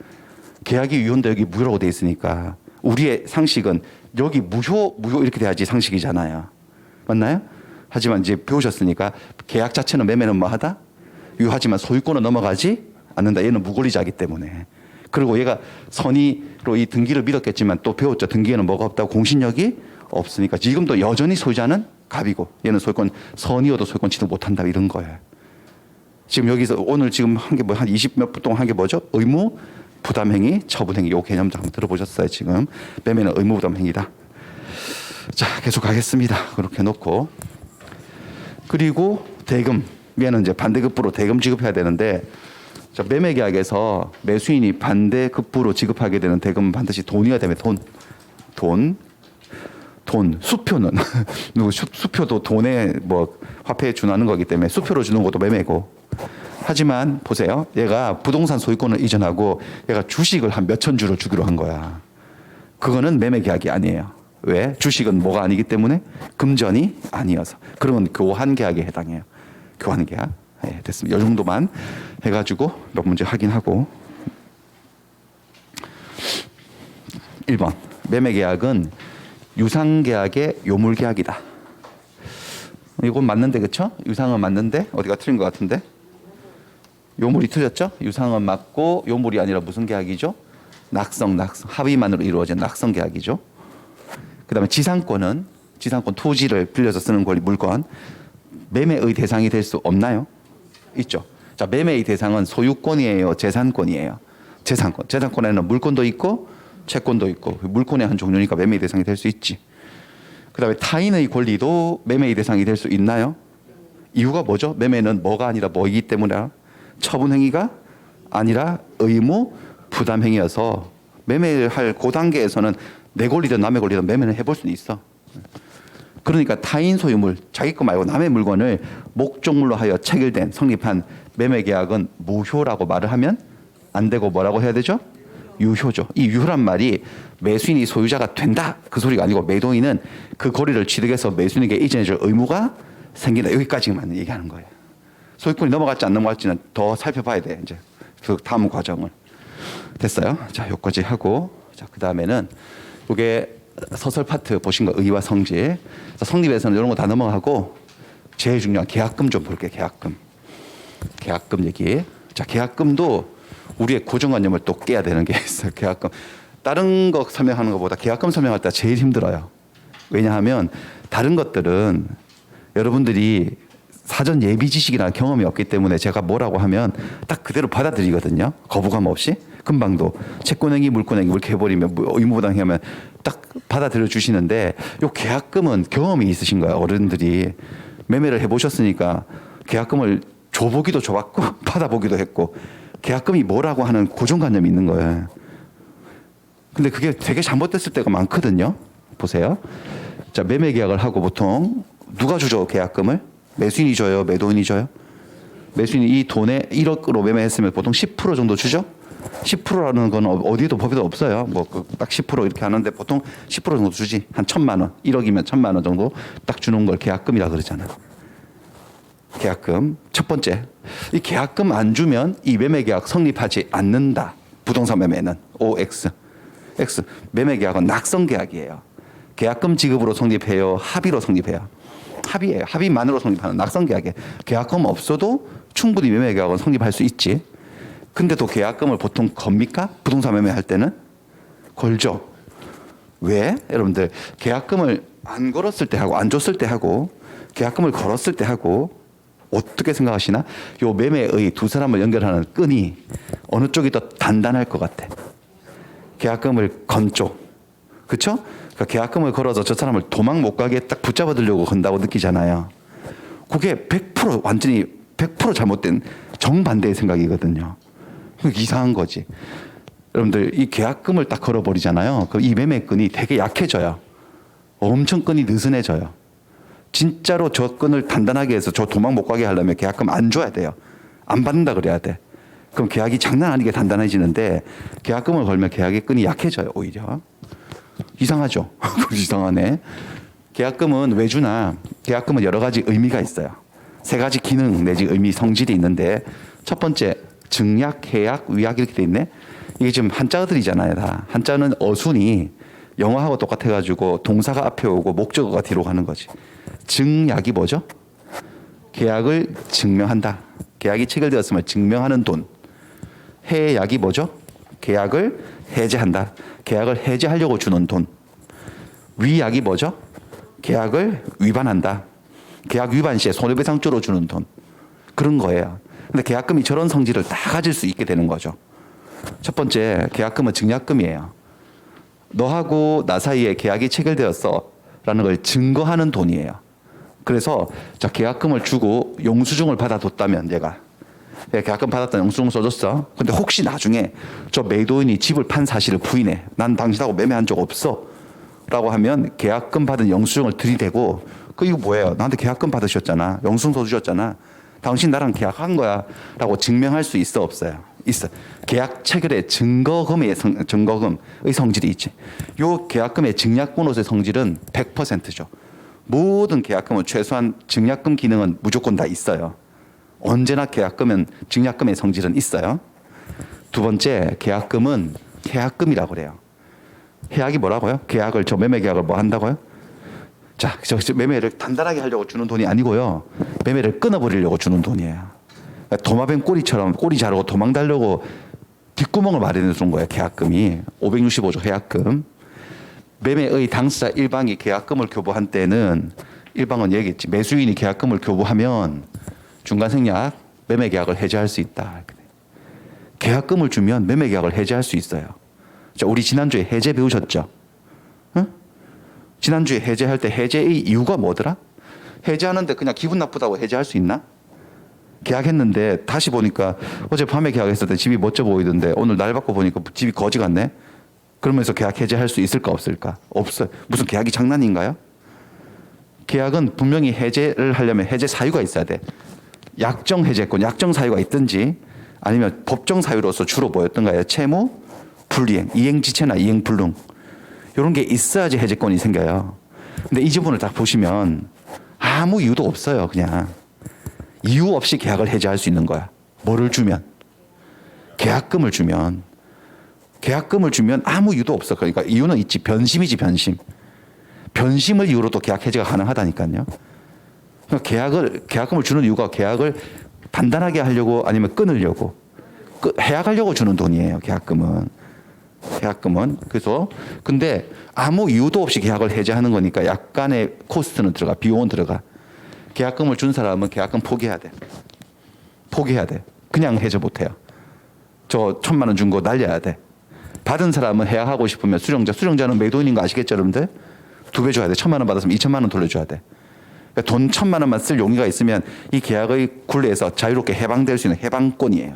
Speaker 1: 계약이 유효인데 여기 무효라고 돼 있으니까 우리의 상식은 여기 무효 이렇게 돼야지 상식이잖아요. 맞나요? 하지만 이제 배우셨으니까 계약 자체는 매매는 뭐 하다? 유효하지만 소유권은 넘어가지 않는다. 얘는 무권리자이기 때문에. 그리고 얘가 선의로 이 등기를 믿었겠지만 또 배웠죠. 등기에는 뭐가 없다고 공신력이 없으니까 지금도 여전히 소유자는 갑이고 얘는 소유권 선의여도 소유권 취득 못한다 이런 거예요. 지금 여기서 오늘 지금 한 게 뭐 한 20몇 분 동안 한 게 뭐죠? 의무 부담행위, 처분행위 요 개념도 한번 들어보셨어요. 지금 매매는 의무 부담행위다. 자 계속 가겠습니다. 그렇게 놓고 그리고 대금 얘는 이제 반대급부로 대금 지급해야 되는데 자, 매매 계약에서 매수인이 반대급부로 지급하게 되는 대금은 반드시 돈이어야 되면 돈. 수표는 수표도 돈에 뭐 화폐에 준하는 거기 때문에 수표로 주는 것도 매매고. 하지만 보세요. 얘가 부동산 소유권을 이전하고 얘가 주식을 한 몇천 주를 주기로 한 거야. 그거는 매매 계약이 아니에요. 왜? 주식은 뭐가 아니기 때문에 금전이 아니어서. 그러면 교환 계약에 해당해요. 교환 계약. 네, 됐습니다. 이 정도만 해가지고 몇 문제 확인하고 1번 매매 계약은 유상계약의 요물계약이다. 이건 맞는데 그쵸? 유상은 맞는데 어디가 틀린 것 같은데? 요물이 틀렸죠? 유상은 맞고 요물이 아니라 무슨 계약이죠? 낙성 합의만으로 이루어진 낙성 계약이죠. 그다음에 지상권 토지를 빌려서 쓰는 권리 물건 매매의 대상이 될 수 없나요? 있죠. 자, 매매의 대상은 소유권이에요, 재산권이에요. 재산권에는 물권도 있고 채권도 있고 물권의 한 종류니까 매매의 대상이 될 수 있지. 그다음에 타인의 권리도 매매의 대상이 될 수 있나요? 이유가 뭐죠? 매매는 뭐가 아니라 뭐이기 때문에 처분 행위가 아니라 의무 부담 행위여서 매매를 할 그 단계에서는 내 권리든 남의 권리든 매매는 해볼 수는 있어. 그러니까 타인 소유물, 자기 거 말고 남의 물건을 목적물로 하여 체결된 성립한 매매 계약은 무효라고 말을 하면 안 되고 뭐라고 해야 되죠? 유효죠. 이 유효란 말이 매수인이 소유자가 된다 그 소리가 아니고 매도인은 그 권리를 취득해서 매수인에게 이전해줄 의무가 생긴다. 여기까지만 얘기하는 거예요. 소유권이 넘어갈지 안 넘어갈지는 더 살펴봐야 돼. 이제 그 다음 과정을. 됐어요. 자, 여기까지 하고 자, 그 다음에는 이게 서설 파트 보신 거 의와 성질. 자, 성립에서는 이런 거 다 넘어가고 제일 중요한 계약금 좀 볼게요. 계약금 얘기. 자, 계약금도 우리의 고정관념을 또 깨야 되는 게 있어요. 계약금. 다른 거 설명하는 것보다 계약금 설명할 때 제일 힘들어요. 왜냐하면 다른 것들은 여러분들이 사전 예비 지식이나 경험이 없기 때문에 제가 뭐라고 하면 딱 그대로 받아들이거든요. 거부감 없이. 금방도 채권행위, 물권행위 이렇게 해버리면 의무부당하면 딱 받아들여 주시는데 요 계약금은 경험이 있으신 거예요. 어른들이 매매를 해보셨으니까 계약금을 줘보기도 줘봤고 받아보기도 했고 계약금이 뭐라고 하는 고정관념이 있는 거예요. 근데 그게 되게 잘못됐을 때가 많거든요. 보세요. 자, 매매 계약을 하고 보통 누가 주죠? 계약금을? 매수인이 줘요? 매도인이 줘요? 매수인이 이 돈에 1억으로 매매했으면 보통 10% 정도 주죠? 10%라는 건 어디도 법에도 없어요. 뭐 딱 10% 이렇게 하는데 보통 10% 정도 주지. 한 1,000만 원, 1억이면 1,000만 원 정도 딱 주는 걸 계약금이라 그러잖아요. 계약금. 첫 번째. 이 계약금 안 주면 이 매매 계약 성립하지 않는다. 부동산 매매는 OX. X. 매매 계약은 낙성 계약이에요. 계약금 지급으로 성립해요. 합의로 성립해요. 합의예요. 합의만으로 성립하는 낙성 계약이에요. 계약금 없어도 충분히 매매 계약은 성립할 수 있지. 근데도 계약금을 보통 겁니까? 부동산 매매할 때는? 걸죠. 왜? 여러분들 계약금을 안 걸었을 때 하고 안 줬을 때 하고 계약금을 걸었을 때 하고 어떻게 생각하시나? 요 매매의 두 사람을 연결하는 끈이 어느 쪽이 더 단단할 것 같아? 계약금을 건 쪽. 그렇죠? 그러니까 계약금을 걸어서 저 사람을 도망 못 가게 딱 붙잡아 들려고 건다고 느끼잖아요. 그게 100% 완전히 100% 잘못된 정반대의 생각이거든요. 이상한 거지. 여러분들 이 계약금을 딱 걸어버리잖아요. 그럼 이 매매끈이 되게 약해져요. 엄청 끈이 느슨해져요. 진짜로 저 끈을 단단하게 해서 저 도망 못 가게 하려면 계약금 안 줘야 돼요. 안 받는다 그래야 돼. 그럼 계약이 장난 아니게 단단해지는데 계약금을 걸면 계약의 끈이 약해져요. 오히려. 이상하죠? 이상하네. 계약금은 왜 주나? 계약금은 여러 가지 의미가 있어요. 세 가지 기능 내지 의미 성질이 있는데 첫 번째 증약, 해약, 위약 이렇게 돼 있네. 이게 지금 한자어들이잖아요. 다. 한자는 어순이 영어하고 똑같아가지고 동사가 앞에 오고 목적어가 뒤로 가는 거지. 증약이 뭐죠? 계약을 증명한다. 계약이 체결되었음을 증명하는 돈. 해약이 뭐죠? 계약을 해제한다. 계약을 해제하려고 주는 돈. 위약이 뭐죠? 계약을 위반한다. 계약 위반 시에 손해배상조로 주는 돈. 그런 거예요. 근데 계약금이 저런 성질을 다 가질 수 있게 되는 거죠. 첫 번째, 계약금은 증약금이에요. 너하고 나 사이에 계약이 체결되었어 라는 걸 증거하는 돈이에요. 그래서 자, 계약금을 주고 영수증을 받아뒀다면 얘가 계약금 받았다 영수증 써줬어. 근데 혹시 나중에 저 매도인이 집을 판 사실을 부인해. 난 당신하고 매매한 적 없어 라고 하면 계약금 받은 영수증을 들이대고 이거 뭐예요? 나한테 계약금 받으셨잖아. 영수증 써주셨잖아. 당신 나랑 계약한 거야 라고 증명할 수 있어 없어요? 있어. 계약 체결의 증거금의 성질이 있지. 요 계약금의 증약권으로서의 성질은 100%죠. 모든 계약금은 최소한 증약금 기능은 무조건 다 있어요. 언제나 계약금은 증약금의 성질은 있어요. 두 번째, 계약금은 계약금이라고 그래요. 해약이 뭐라고요? 계약을 저 매매 계약을 뭐 한다고요? 자, 저 매매를 단단하게 하려고 주는 돈이 아니고요. 매매를 끊어버리려고 주는 돈이에요. 그러니까 도마뱀 꼬리처럼 꼬리 자르고 도망가려고 뒷구멍을 마련해 주는 거예요. 계약금이 565조 계약금. 매매의 당사자 일방이 계약금을 교부한 때는 일방은 얘기했지. 매수인이 계약금을 교부하면 중간생략 매매 계약을 해제할 수 있다. 계약금을 주면 매매 계약을 해제할 수 있어요. 자, 우리 지난주에 해제 배우셨죠? 응? 지난주에 해제할 때 해제의 이유가 뭐더라? 해제하는데 그냥 기분 나쁘다고 해제할 수 있나? 계약했는데 다시 보니까 어젯밤에 계약했을 때 집이 멋져 보이던데 오늘 날 받고 보니까 집이 거지 같네? 그러면서 계약 해제할 수 있을까 없을까? 없어요. 무슨 계약이 장난인가요? 계약은 분명히 해제를 하려면 해제 사유가 있어야 돼. 약정 해제권, 약정 사유가 있든지 아니면 법정 사유로서 주로 뭐였던가요? 채무, 불이행, 이행지체나 이행불능 이런 게 있어야지 해제권이 생겨요. 근데 이 지분을 딱 보시면 아무 이유도 없어요. 그냥 이유 없이 계약을 해제할 수 있는 거야. 뭐를 주면? 계약금을 주면. 계약금을 주면 아무 이유도 없어. 그러니까 이유는 있지. 변심이지, 변심. 변심을 이유로도 계약 해제가 가능하다니까요. 그러니까 계약금을 주는 이유가 계약을 단단하게 하려고 아니면 끊으려고 해약하려고 주는 돈이에요. 계약금은. 그래서 근데 아무 이유도 없이 계약을 해제하는 거니까 약간의 코스트는 들어가, 비용은 들어가. 계약금을 준 사람은 계약금 포기해야 돼. 그냥 해제 못 해요. 저 1,000만 원 준 거 날려야 돼. 받은 사람은 해약하고 싶으면 수령자는 매도인인 거 아시겠죠, 여러분들? 2배 줘야 돼. 1,000만 원 받았으면 2,000만 원 돌려줘야 돼. 그러니까 돈 1,000만 원만 쓸 용의가 있으면 이 계약의 굴레에서 자유롭게 해방될 수 있는 해방권이에요.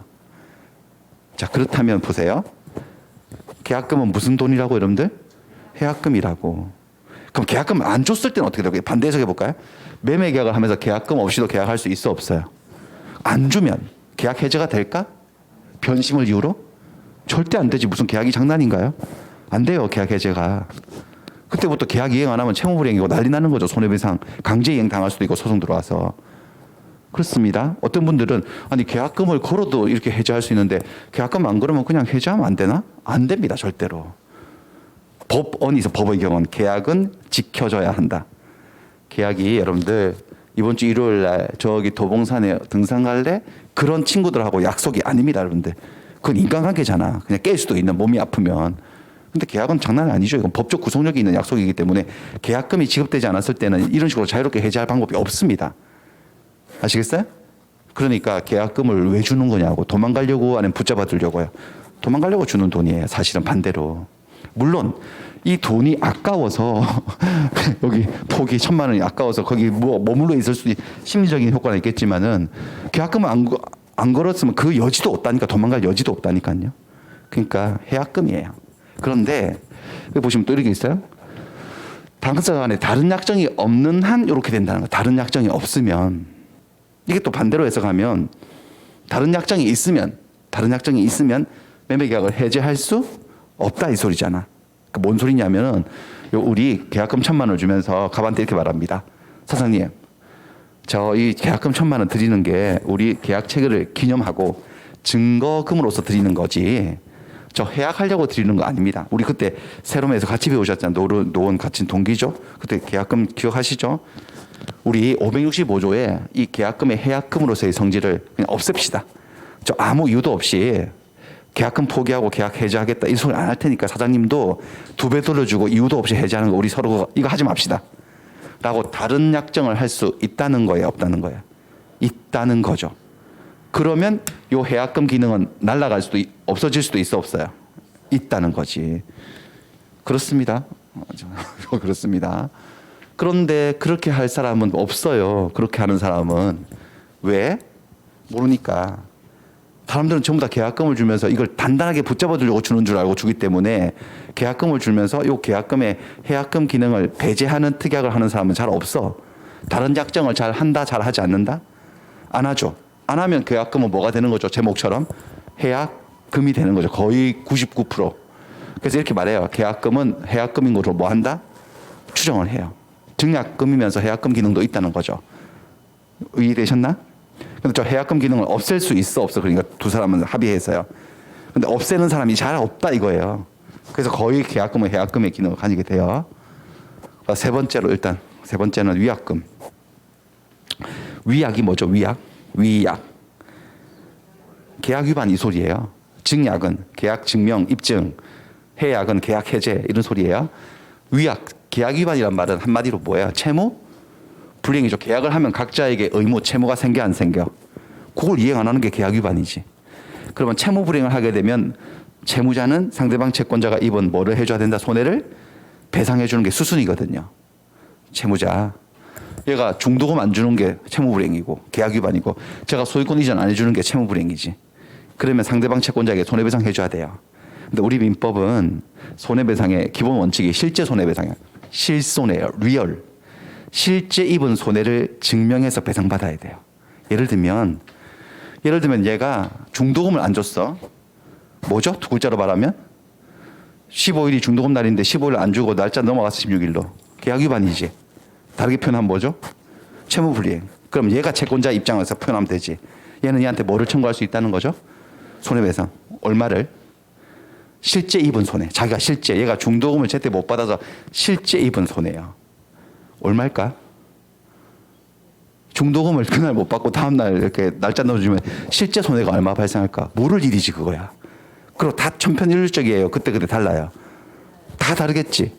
Speaker 1: 자, 그렇다면 보세요. 계약금은 무슨 돈이라고 여러분들? 해약금이라고. 그럼 계약금 안 줬을 때는 어떻게 될까요? 반대 해석해 볼까요? 매매 계약을 하면서 계약금 없이도 계약할 수 있어 없어요? 안 주면 계약 해제가 될까? 변심을 이유로? 절대 안 되지. 무슨 계약이 장난인가요? 안 돼요. 계약 해제가. 그때부터 계약 이행 안 하면 채무불이행이고 난리 나는 거죠. 손해배상 강제 이행 당할 수도 있고 소송 들어와서. 그렇습니다. 어떤 분들은 아니 계약금을 걸어도 이렇게 해제할 수 있는데 계약금 안 걸으면 그냥 해제하면 안 되나? 안 됩니다. 절대로. 법의 경우는 계약은 지켜져야 한다. 계약이 여러분들 이번 주 일요일 날 저기 도봉산에 등산 갈래? 그런 친구들하고 약속이 아닙니다. 여러분들. 그건 인간관계잖아. 그냥 깰 수도 있는 몸이 아프면. 근데 계약은 장난이 아니죠. 이건 법적 구속력이 있는 약속이기 때문에 계약금이 지급되지 않았을 때는 이런 식으로 자유롭게 해제할 방법이 없습니다. 아시겠어요? 그러니까 계약금을 왜 주는 거냐고. 도망가려고 아니면 붙잡아 두려고요. 도망가려고 주는 돈이에요. 사실은 반대로. 물론 이 돈이 아까워서 여기 포기 1,000만 원이 아까워서 거기 뭐 머물러 있을 수 심리적인 효과는 있겠지만은 계약금을 안 걸었으면 그 여지도 없다니까. 도망갈 여지도 없다니까요. 그러니까 해약금이에요. 그런데 여기 보시면 또 이렇게 있어요. 당사자 간에 다른 약정이 없는 한 이렇게 된다는 거. 다른 약정이 없으면 이게 또 반대로 해석하면 다른 약정이 있으면 매매 계약을 해제할 수 없다 이 소리잖아. 뭔 소리냐면은 우리 계약금 1,000만 원을 주면서 갑한테 이렇게 말합니다. 사장님, 저 이 계약금 1,000만 원 드리는 게 우리 계약 체결을 기념하고 증거금으로서 드리는 거지. 저 해약하려고 드리는 거 아닙니다. 우리 그때 세롬에서 같이 배우셨잖아요. 노원 같이 동기죠. 그때 계약금 기억하시죠? 우리 565조에 이 계약금의 해약금으로서의 성질을 그냥 없앱시다. 저 아무 이유도 없이 계약금 포기하고 계약 해제하겠다 이 소리 안 할 테니까 사장님도 2배 돌려주고 이유도 없이 해제하는 거 우리 서로 이거 하지 맙시다. 라고 다른 약정을 할 수 있다는 거예요, 없다는 거예요? 있다는 거죠. 그러면 이 해약금 기능은 날아갈 수도 없어질 수도 있어 없어요? 있다는 거지. 그렇습니다. 그렇습니다. 그런데 그렇게 할 사람은 없어요. 그렇게 하는 사람은. 왜? 모르니까. 사람들은 전부 다 계약금을 주면서 이걸 단단하게 붙잡아 두려고 주는 줄 알고 주기 때문에 계약금을 주면서 이 계약금의 해약금 기능을 배제하는 특약을 하는 사람은 잘 없어. 다른 약정을 잘 한다, 잘 하지 않는다? 안 하죠. 안 하면 계약금은 뭐가 되는 거죠? 제목처럼 해약금이 되는 거죠. 거의 99%. 그래서 이렇게 말해요. 계약금은 해약금인 것으로 뭐 한다? 추정을 해요. 증약금이면서 해약금 기능도 있다는 거죠. 이해되셨나? 근데 저 해약금 기능을 없앨 수 있어 없어? 그러니까 두 사람은 합의했어요. 근데 없애는 사람이 잘 없다 이거예요. 그래서 거의 계약금은 해약금의 기능을 가지게 돼요. 세 번째는 위약금. 위약이 뭐죠? 위약. 계약 위반 이 소리예요. 증약은 계약 증명, 입증, 해약은 계약 해제 이런 소리예요. 위약, 계약 위반이란 말은 한마디로 뭐예요? 채무 불이행이죠. 계약을 하면 각자에게 의무, 채무가 생겨 안 생겨? 그걸 이행 안 하는 게 계약 위반이지. 그러면 채무 불이행을 하게 되면 채무자는 상대방 채권자가 입은 뭐를 해줘야 된다? 손해를 배상해 주는 게 수순이거든요. 채무자. 얘가 중도금 안 주는 게 채무 불이행이고 계약 위반이고 제가 소유권 이전 안 해주는 게 채무 불이행이지. 그러면 상대방 채권자에게 손해배상 해줘야 돼요. 근데 우리 민법은 손해배상의 기본 원칙이 실제 손해배상이에요. 실손해요. 리얼. 실제 입은 손해를 증명해서 배상받아야 돼요. 예를 들면 얘가 중도금을 안 줬어. 뭐죠? 두 글자로 말하면 15일이 중도금 날인데 15일 안 주고 날짜 넘어가서 16일로. 계약 위반이지. 다르게 표현하면 뭐죠? 채무 불이행. 그럼 얘가 채권자 입장에서 표현하면 되지. 얘는 얘한테 뭐를 청구할 수 있다는 거죠? 손해배상. 얼마를? 실제 입은 손해. 자기가 실제 얘가 중도금을 제때 못 받아서 실제 입은 손해요. 얼마일까? 중도금을 그날 못 받고 다음날 이렇게 날짜 넣어주면 실제 손해가 얼마 발생할까? 모를 일이지 그거야. 그리고 다 천편일률적이에요. 그때 달라요. 다 다르겠지.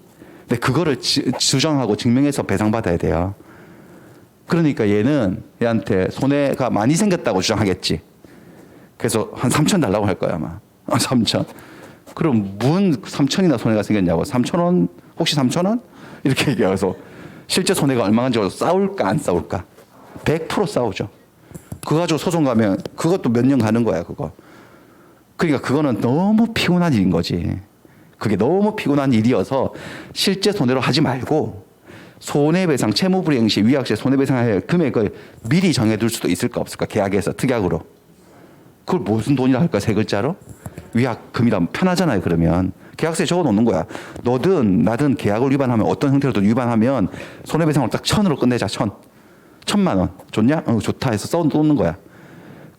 Speaker 1: 근데 그거를 주장하고 증명해서 배상받아야 돼요. 그러니까 얘한테 손해가 많이 생겼다고 주장하겠지. 그래서 한 3천 달라고 할 거야 아마. 3천. 그럼 문 3천이나 손해가 생겼냐고. 3,000원? 혹시 3,000원? 이렇게 얘기해서 실제 손해가 얼마인지 싸울까 안 싸울까? 100% 싸우죠. 그거 가지고 소송 가면 그것도 몇 년 가는 거야 그거. 그러니까 그거는 너무 피곤한 일인 거지. 그게 너무 피곤한 일이어서 실제 손해로 하지 말고 손해배상 채무불이행 시 위약 시 손해배상할 금액을 미리 정해둘 수도 있을까 없을까? 계약에서 특약으로. 그걸 무슨 돈이라 할까? 세 글자로? 위약금이라면 편하잖아요. 그러면 계약서에 적어놓는 거야. 너든 나든 계약을 위반하면 어떤 형태로든 위반하면 손해배상을 딱 1,000으로 끝내자. 1,000만 원. 좋냐? 좋다 해서 써놓는 거야.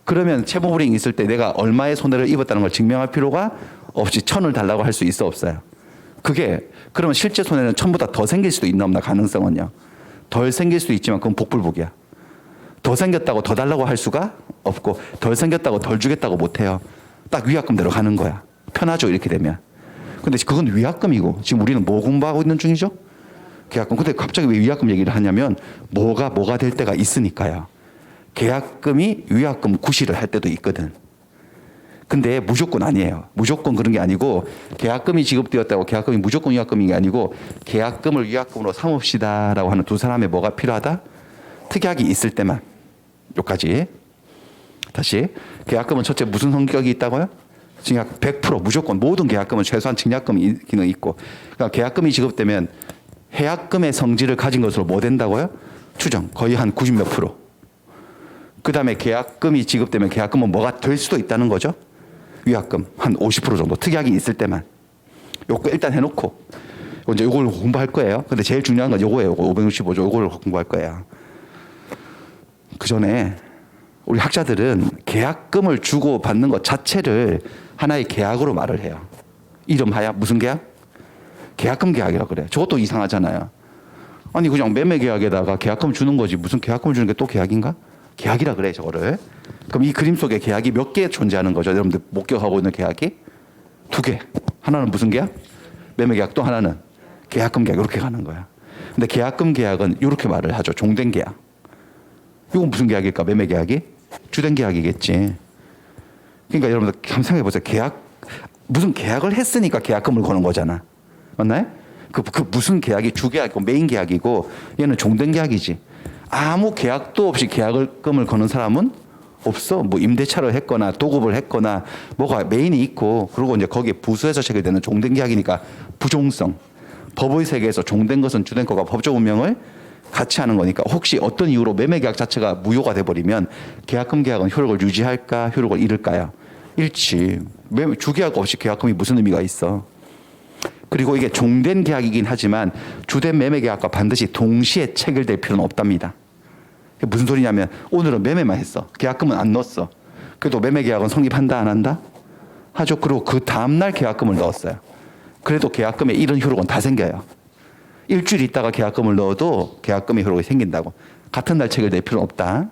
Speaker 1: 그러면 채무불이행 있을 때 내가 얼마의 손해를 입었다는 걸 증명할 필요가 없이 1,000을 달라고 할 수 있어 없어요? 그게 그러면 실제 손해는 1,000보다 더 생길 수도 있나 없나? 가능성은요. 덜 생길 수도 있지만 그건 복불복이야. 더 생겼다고 더 달라고 할 수가 없고 덜 생겼다고 덜 주겠다고 못해요. 딱 위약금대로 가는 거야. 편하죠 이렇게 되면. 근데 그건 위약금이고 지금 우리는 뭐 공부하고 있는 중이죠? 계약금. 근데 갑자기 왜 위약금 얘기를 하냐면 뭐가 될 때가 있으니까요. 계약금이 위약금 구실을 할 때도 있거든. 근데 무조건 아니에요. 무조건 그런 게 아니고 계약금이 지급되었다고 계약금이 무조건 위약금인 게 아니고 계약금을 위약금으로 삼읍시다라고 하는 두 사람의 뭐가 필요하다? 특약이 있을 때만. 여기까지. 다시. 계약금은 첫째 무슨 성격이 있다고요? 증약 100% 무조건 모든 계약금은 최소한 증약금 기능이 있고 그러니까 계약금이 지급되면 해약금의 성질을 가진 것으로 뭐 된다고요? 추정. 거의 한 90 몇 프로. 그 다음에 계약금이 지급되면 계약금은 뭐가 될 수도 있다는 거죠? 위약금 한 50% 정도 특약이 있을 때만. 요거 일단 해놓고 이제 요걸 공부할 거예요. 근데 제일 중요한 건 요거예요. 565조 요걸 공부할 거예요. 그 전에 우리 학자들은 계약금을 주고 받는 것 자체를 하나의 계약으로 말을 해요. 이름하여 무슨 계약? 계약금 계약이라고 그래. 저것도 이상하잖아요. 아니 그냥 매매 계약에다가 계약금 주는 거지 무슨 계약금을 주는 게 또 계약인가? 계약이라 그래 저거를. 그럼 이 그림 속에 계약이 몇 개 존재하는 거죠? 여러분들 목격하고 있는 계약이 2개. 하나는 무슨 계약? 매매 계약. 또 하나는 계약금 계약. 이렇게 가는 거야. 근데 계약금 계약은 이렇게 말을 하죠. 종된 계약. 이건 무슨 계약일까? 매매 계약이? 주된 계약이겠지. 그러니까 여러분들 한번 생각해 보세요. 무슨 계약을 했으니까 계약금을 거는 거잖아. 맞나요? 그 무슨 계약이 주계약이고 메인 계약이고 얘는 종된 계약이지. 아무 계약도 없이 계약금을 거는 사람은 없어. 뭐 임대차를 했거나 도급을 했거나 뭐가 메인이 있고 그리고 이제 거기에 부수해서 체결되는 종된 계약이니까 부종성. 법의 세계에서 종된 것은 주된 것과 법적 운명을 같이 하는 거니까 혹시 어떤 이유로 매매 계약 자체가 무효가 돼버리면 계약금 계약은 효력을 유지할까 효력을 잃을까요? 잃지. 주계약 없이 계약금이 무슨 의미가 있어? 그리고 이게 종된 계약이긴 하지만 주된 매매 계약과 반드시 동시에 체결될 필요는 없답니다. 무슨 소리냐면 오늘은 매매만 했어. 계약금은 안 넣었어. 그래도 매매 계약은 성립한다 안 한다? 하죠. 그리고 그 다음날 계약금을 넣었어요. 그래도 계약금에 이런 효력은 다 생겨요. 일주일 있다가 계약금을 넣어도 계약금의 효력이 생긴다고. 같은 날 체결될 필요는 없다.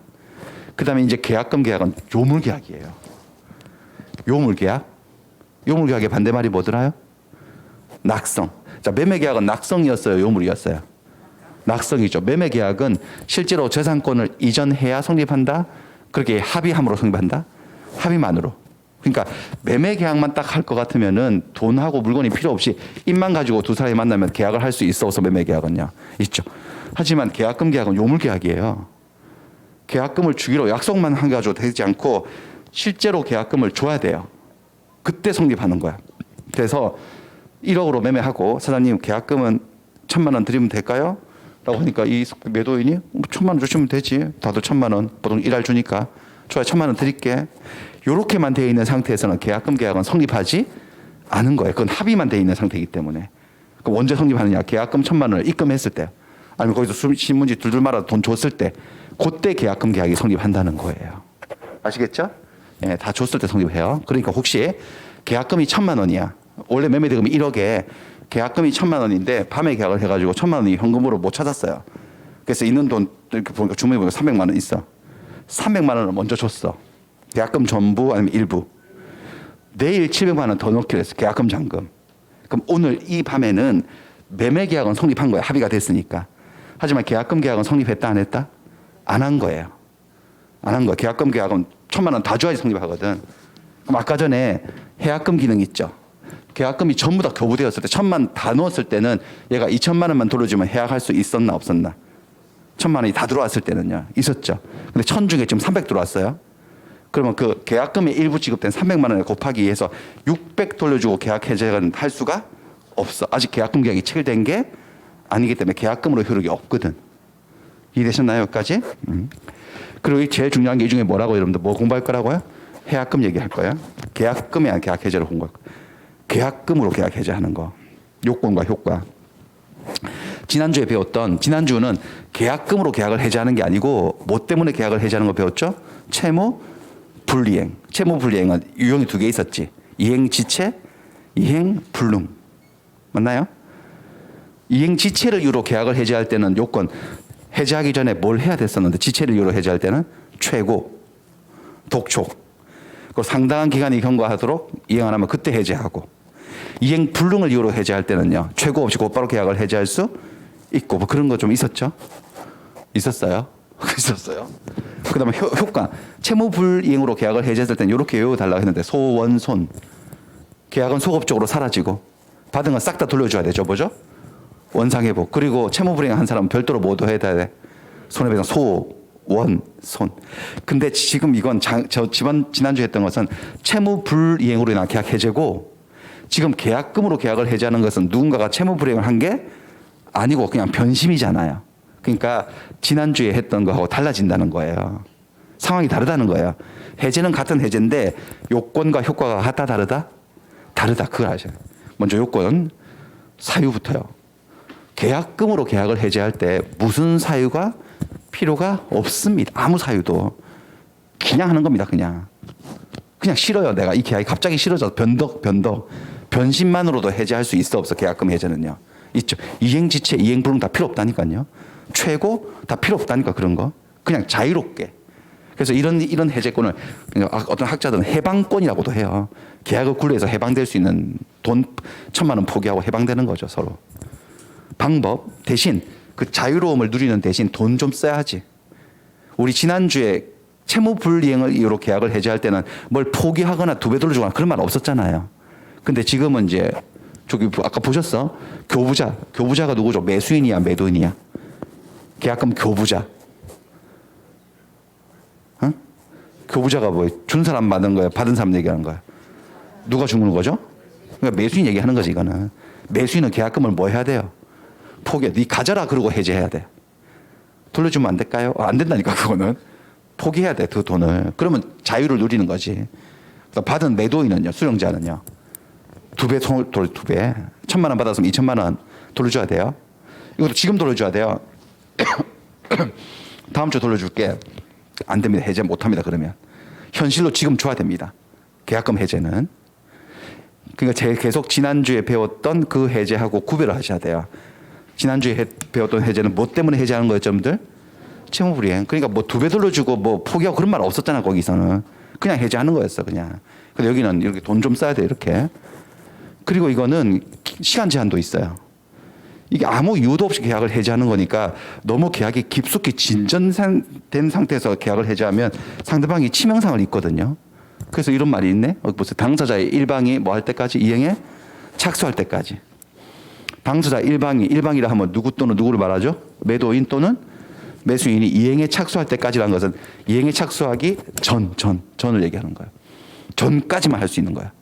Speaker 1: 그다음에 이제 계약금 계약은 요물 계약이에요. 요물 계약. 요물 계약의 반대말이 뭐더라요? 낙성. 자, 매매 계약은 낙성이었어요, 요물이었어요? 낙성이죠. 매매 계약은 실제로 재산권을 이전해야 성립한다. 그렇게 합의함으로 성립한다. 합의만으로. 그러니까 매매 계약만 딱 할 것 같으면은 돈하고 물건이 필요 없이 입만 가지고 두 사람이 만나면 계약을 할 수 있어서 매매 계약은요. 있죠. 하지만 계약금 계약은 요물 계약이에요. 계약금을 주기로 약속만 한 가지고 되지 않고 실제로 계약금을 줘야 돼요. 그때 성립하는 거야. 그래서 1억으로 매매하고 사장님 계약금은 1,000만 원 드리면 될까요? 라고 하니까 이 매도인이 1,000만 원 주시면 되지. 다들 1,000만 원 보통 1할 주니까 좋아요. 1,000만 원 드릴게. 이렇게만 되어 있는 상태에서는 계약금 계약은 성립하지 않은 거예요. 그건 합의만 되어 있는 상태이기 때문에. 그럼 언제 성립하느냐? 계약금 1,000만 원을 입금했을 때, 아니면 거기서 신문지 둘둘 말아 돈 줬을 때, 그때 계약금 계약이 성립한다는 거예요. 아시겠죠? 예, 다 줬을 때 성립해요. 그러니까 혹시 계약금이 1,000만 원이야. 원래 매매대금이 1억에 계약금이 1,000만 원인데 밤에 계약을 해가지고 1,000만 원이 현금으로 못 찾았어요. 그래서 있는 돈 이렇게 보니까 주머니 보니까 300만 원 있어. 300만 원을 먼저 줬어. 계약금 전부 아니면 일부. 내일 700만 원 더 넣기로 했어. 계약금 잔금. 그럼 오늘 이 밤에는 매매 계약은 성립한 거야. 합의가 됐으니까. 하지만 계약금 계약은 성립했다 안 했다? 안 한 거예요. 안 한 거야. 계약금 계약은 1,000만 원 다 줘야지 성립하거든. 그럼 아까 전에 해약금 기능 있죠. 계약금이 전부 다 교부되었을 때 1,000만 다 넣었을 때는 얘가 2,000만 원만 돌려주면 해약할 수 있었나 없었나? 1,000만 원이 다 들어왔을 때는요. 있었죠. 근데 1,000 중에 지금 300 들어왔어요. 그러면 그 계약금의 일부 지급된 300만 원을 곱하기 위해서 600 돌려주고 계약 해제는 할 수가 없어. 아직 계약금 계약이 체결된 게 아니기 때문에 계약금으로 효력이 없거든. 이해되셨나요? 여기까지? 그리고 제일 중요한 게 이 중에 뭐라고 여러분들 뭐 공부할 거라고요? 해약금 얘기할 거예요. 계약금이 아니라 계약 해제를 공부할 거예요. 계약금으로 계약 해제하는 거. 요건과 효과. 지난주에 배웠던, 지난주는 계약금으로 계약을 해제하는 게 아니고 뭐 때문에 계약을 해제하는 거 배웠죠? 채무 불이행. 채무 불이행은 유형이 2개 있었지. 이행지체, 이행불능. 맞나요? 이행지체를 이유로 계약을 해제할 때는 요건, 해제하기 전에 뭘 해야 됐었는데 지체를 이유로 해제할 때는 최고, 독촉. 그 상당한 기간이 경과하도록 이행 안 하면 그때 해제하고, 이행 불능을 이유로 해제할 때는요, 최고 없이 곧바로 계약을 해제할 수 있고, 뭐 그런 거 좀 있었죠? 있었어요? 있었어요. 그 다음에 효과. 채무 불이행으로 계약을 해제했을 때는 이렇게 외워달라고 했는데, 소원손. 계약은 소급적으로 사라지고, 받은 건 싹 다 돌려줘야 되죠. 뭐죠? 원상회복. 그리고 채무 불이행한 사람은 별도로 뭐도 해야 돼? 손해배상 소원손. 근데 지금 이건 지난주에 했던 것은 채무 불이행으로 인한 계약 해제고, 지금 계약금으로 계약을 해제하는 것은 누군가가 채무 불이행을 한 게 아니고 그냥 변심이잖아요. 그러니까 지난주에 했던 거하고 달라진다는 거예요. 상황이 다르다는 거예요. 해제는 같은 해제인데 요건과 효과가 같다 다르다? 다르다. 그걸 아셔요. 먼저 요건, 사유부터요. 계약금으로 계약을 해제할 때 무슨 사유가 필요가 없습니다. 아무 사유도. 그냥 하는 겁니다. 그냥 싫어요. 내가 이 계약이 갑자기 싫어져서 변심만으로도 해제할 수 있어 없어? 계약금 해제는요. 있죠. 이행지체, 이행불능 다 필요 없다니까요. 최고 다 필요 없다니까. 그런 거 그냥 자유롭게. 그래서 이런 해제권을 어떤 학자들은 해방권이라고도 해요. 계약을 굴려서 해방될 수 있는 돈 1,000만 원 포기하고 해방되는 거죠. 서로. 방법 대신 그 자유로움을 누리는 대신 돈 좀 써야지. 우리 지난주에 채무 불이행을 이유로 계약을 해제할 때는 뭘 포기하거나 2배 돌려주거나 그런 말 없었잖아요. 근데 지금은 이제 저기 아까 보셨어? 교부자가 누구죠? 매수인이야, 매도인이야? 계약금 교부자. 어? 교부자가 뭐 준 사람 받은 거야, 받은 사람 얘기하는 거야? 누가 주는 거죠? 그러니까 매수인 얘기하는 거지. 이거는 매수인은 계약금을 뭐 해야 돼요? 포기해. 네 가져라 그러고 해제해야 돼. 돌려주면 안 될까요? 안 된다니까. 그거는 포기해야 돼. 그 돈을. 그러면 자유를 누리는 거지. 받은 매도인은요, 수령자는요, 2배 2배 1,000만 원 받았으면 2,000만 원 돌려줘야 돼요. 이것도 지금 돌려줘야 돼요. 다음 주에 돌려줄게. 안 됩니다. 해제 못 합니다. 그러면 현실로 지금 줘야 됩니다. 계약금 해제는. 그러니까 계속 지난주에 배웠던 그 해제하고 구별을 하셔야 돼요. 지난주에 배웠던 해제는 뭐 때문에 해제하는 거예요, 여러분들? 채무불이행. 그러니까 뭐 2배 돌려주고 뭐 포기하고 그런 말 없었잖아, 거기서는. 그냥 해제하는 거였어, 그냥. 근데 여기는 이렇게 돈 좀 써야 돼, 이렇게. 그리고 이거는 시간 제한도 있어요. 이게 아무 이유도 없이 계약을 해제하는 거니까 너무 계약이 깊숙이 진전된 상태에서 계약을 해제하면 상대방이 치명상을 입거든요. 그래서 이런 말이 있네. 보세요. 당사자의 일방이 뭐 할 때까지? 이행에 착수할 때까지. 당사자 일방이라 하면 누구 또는 누구를 말하죠? 매도인 또는 매수인이 이행에 착수할 때까지라는 것은 이행에 착수하기 전을 얘기하는 거예요. 전까지만 할 수 있는 거야.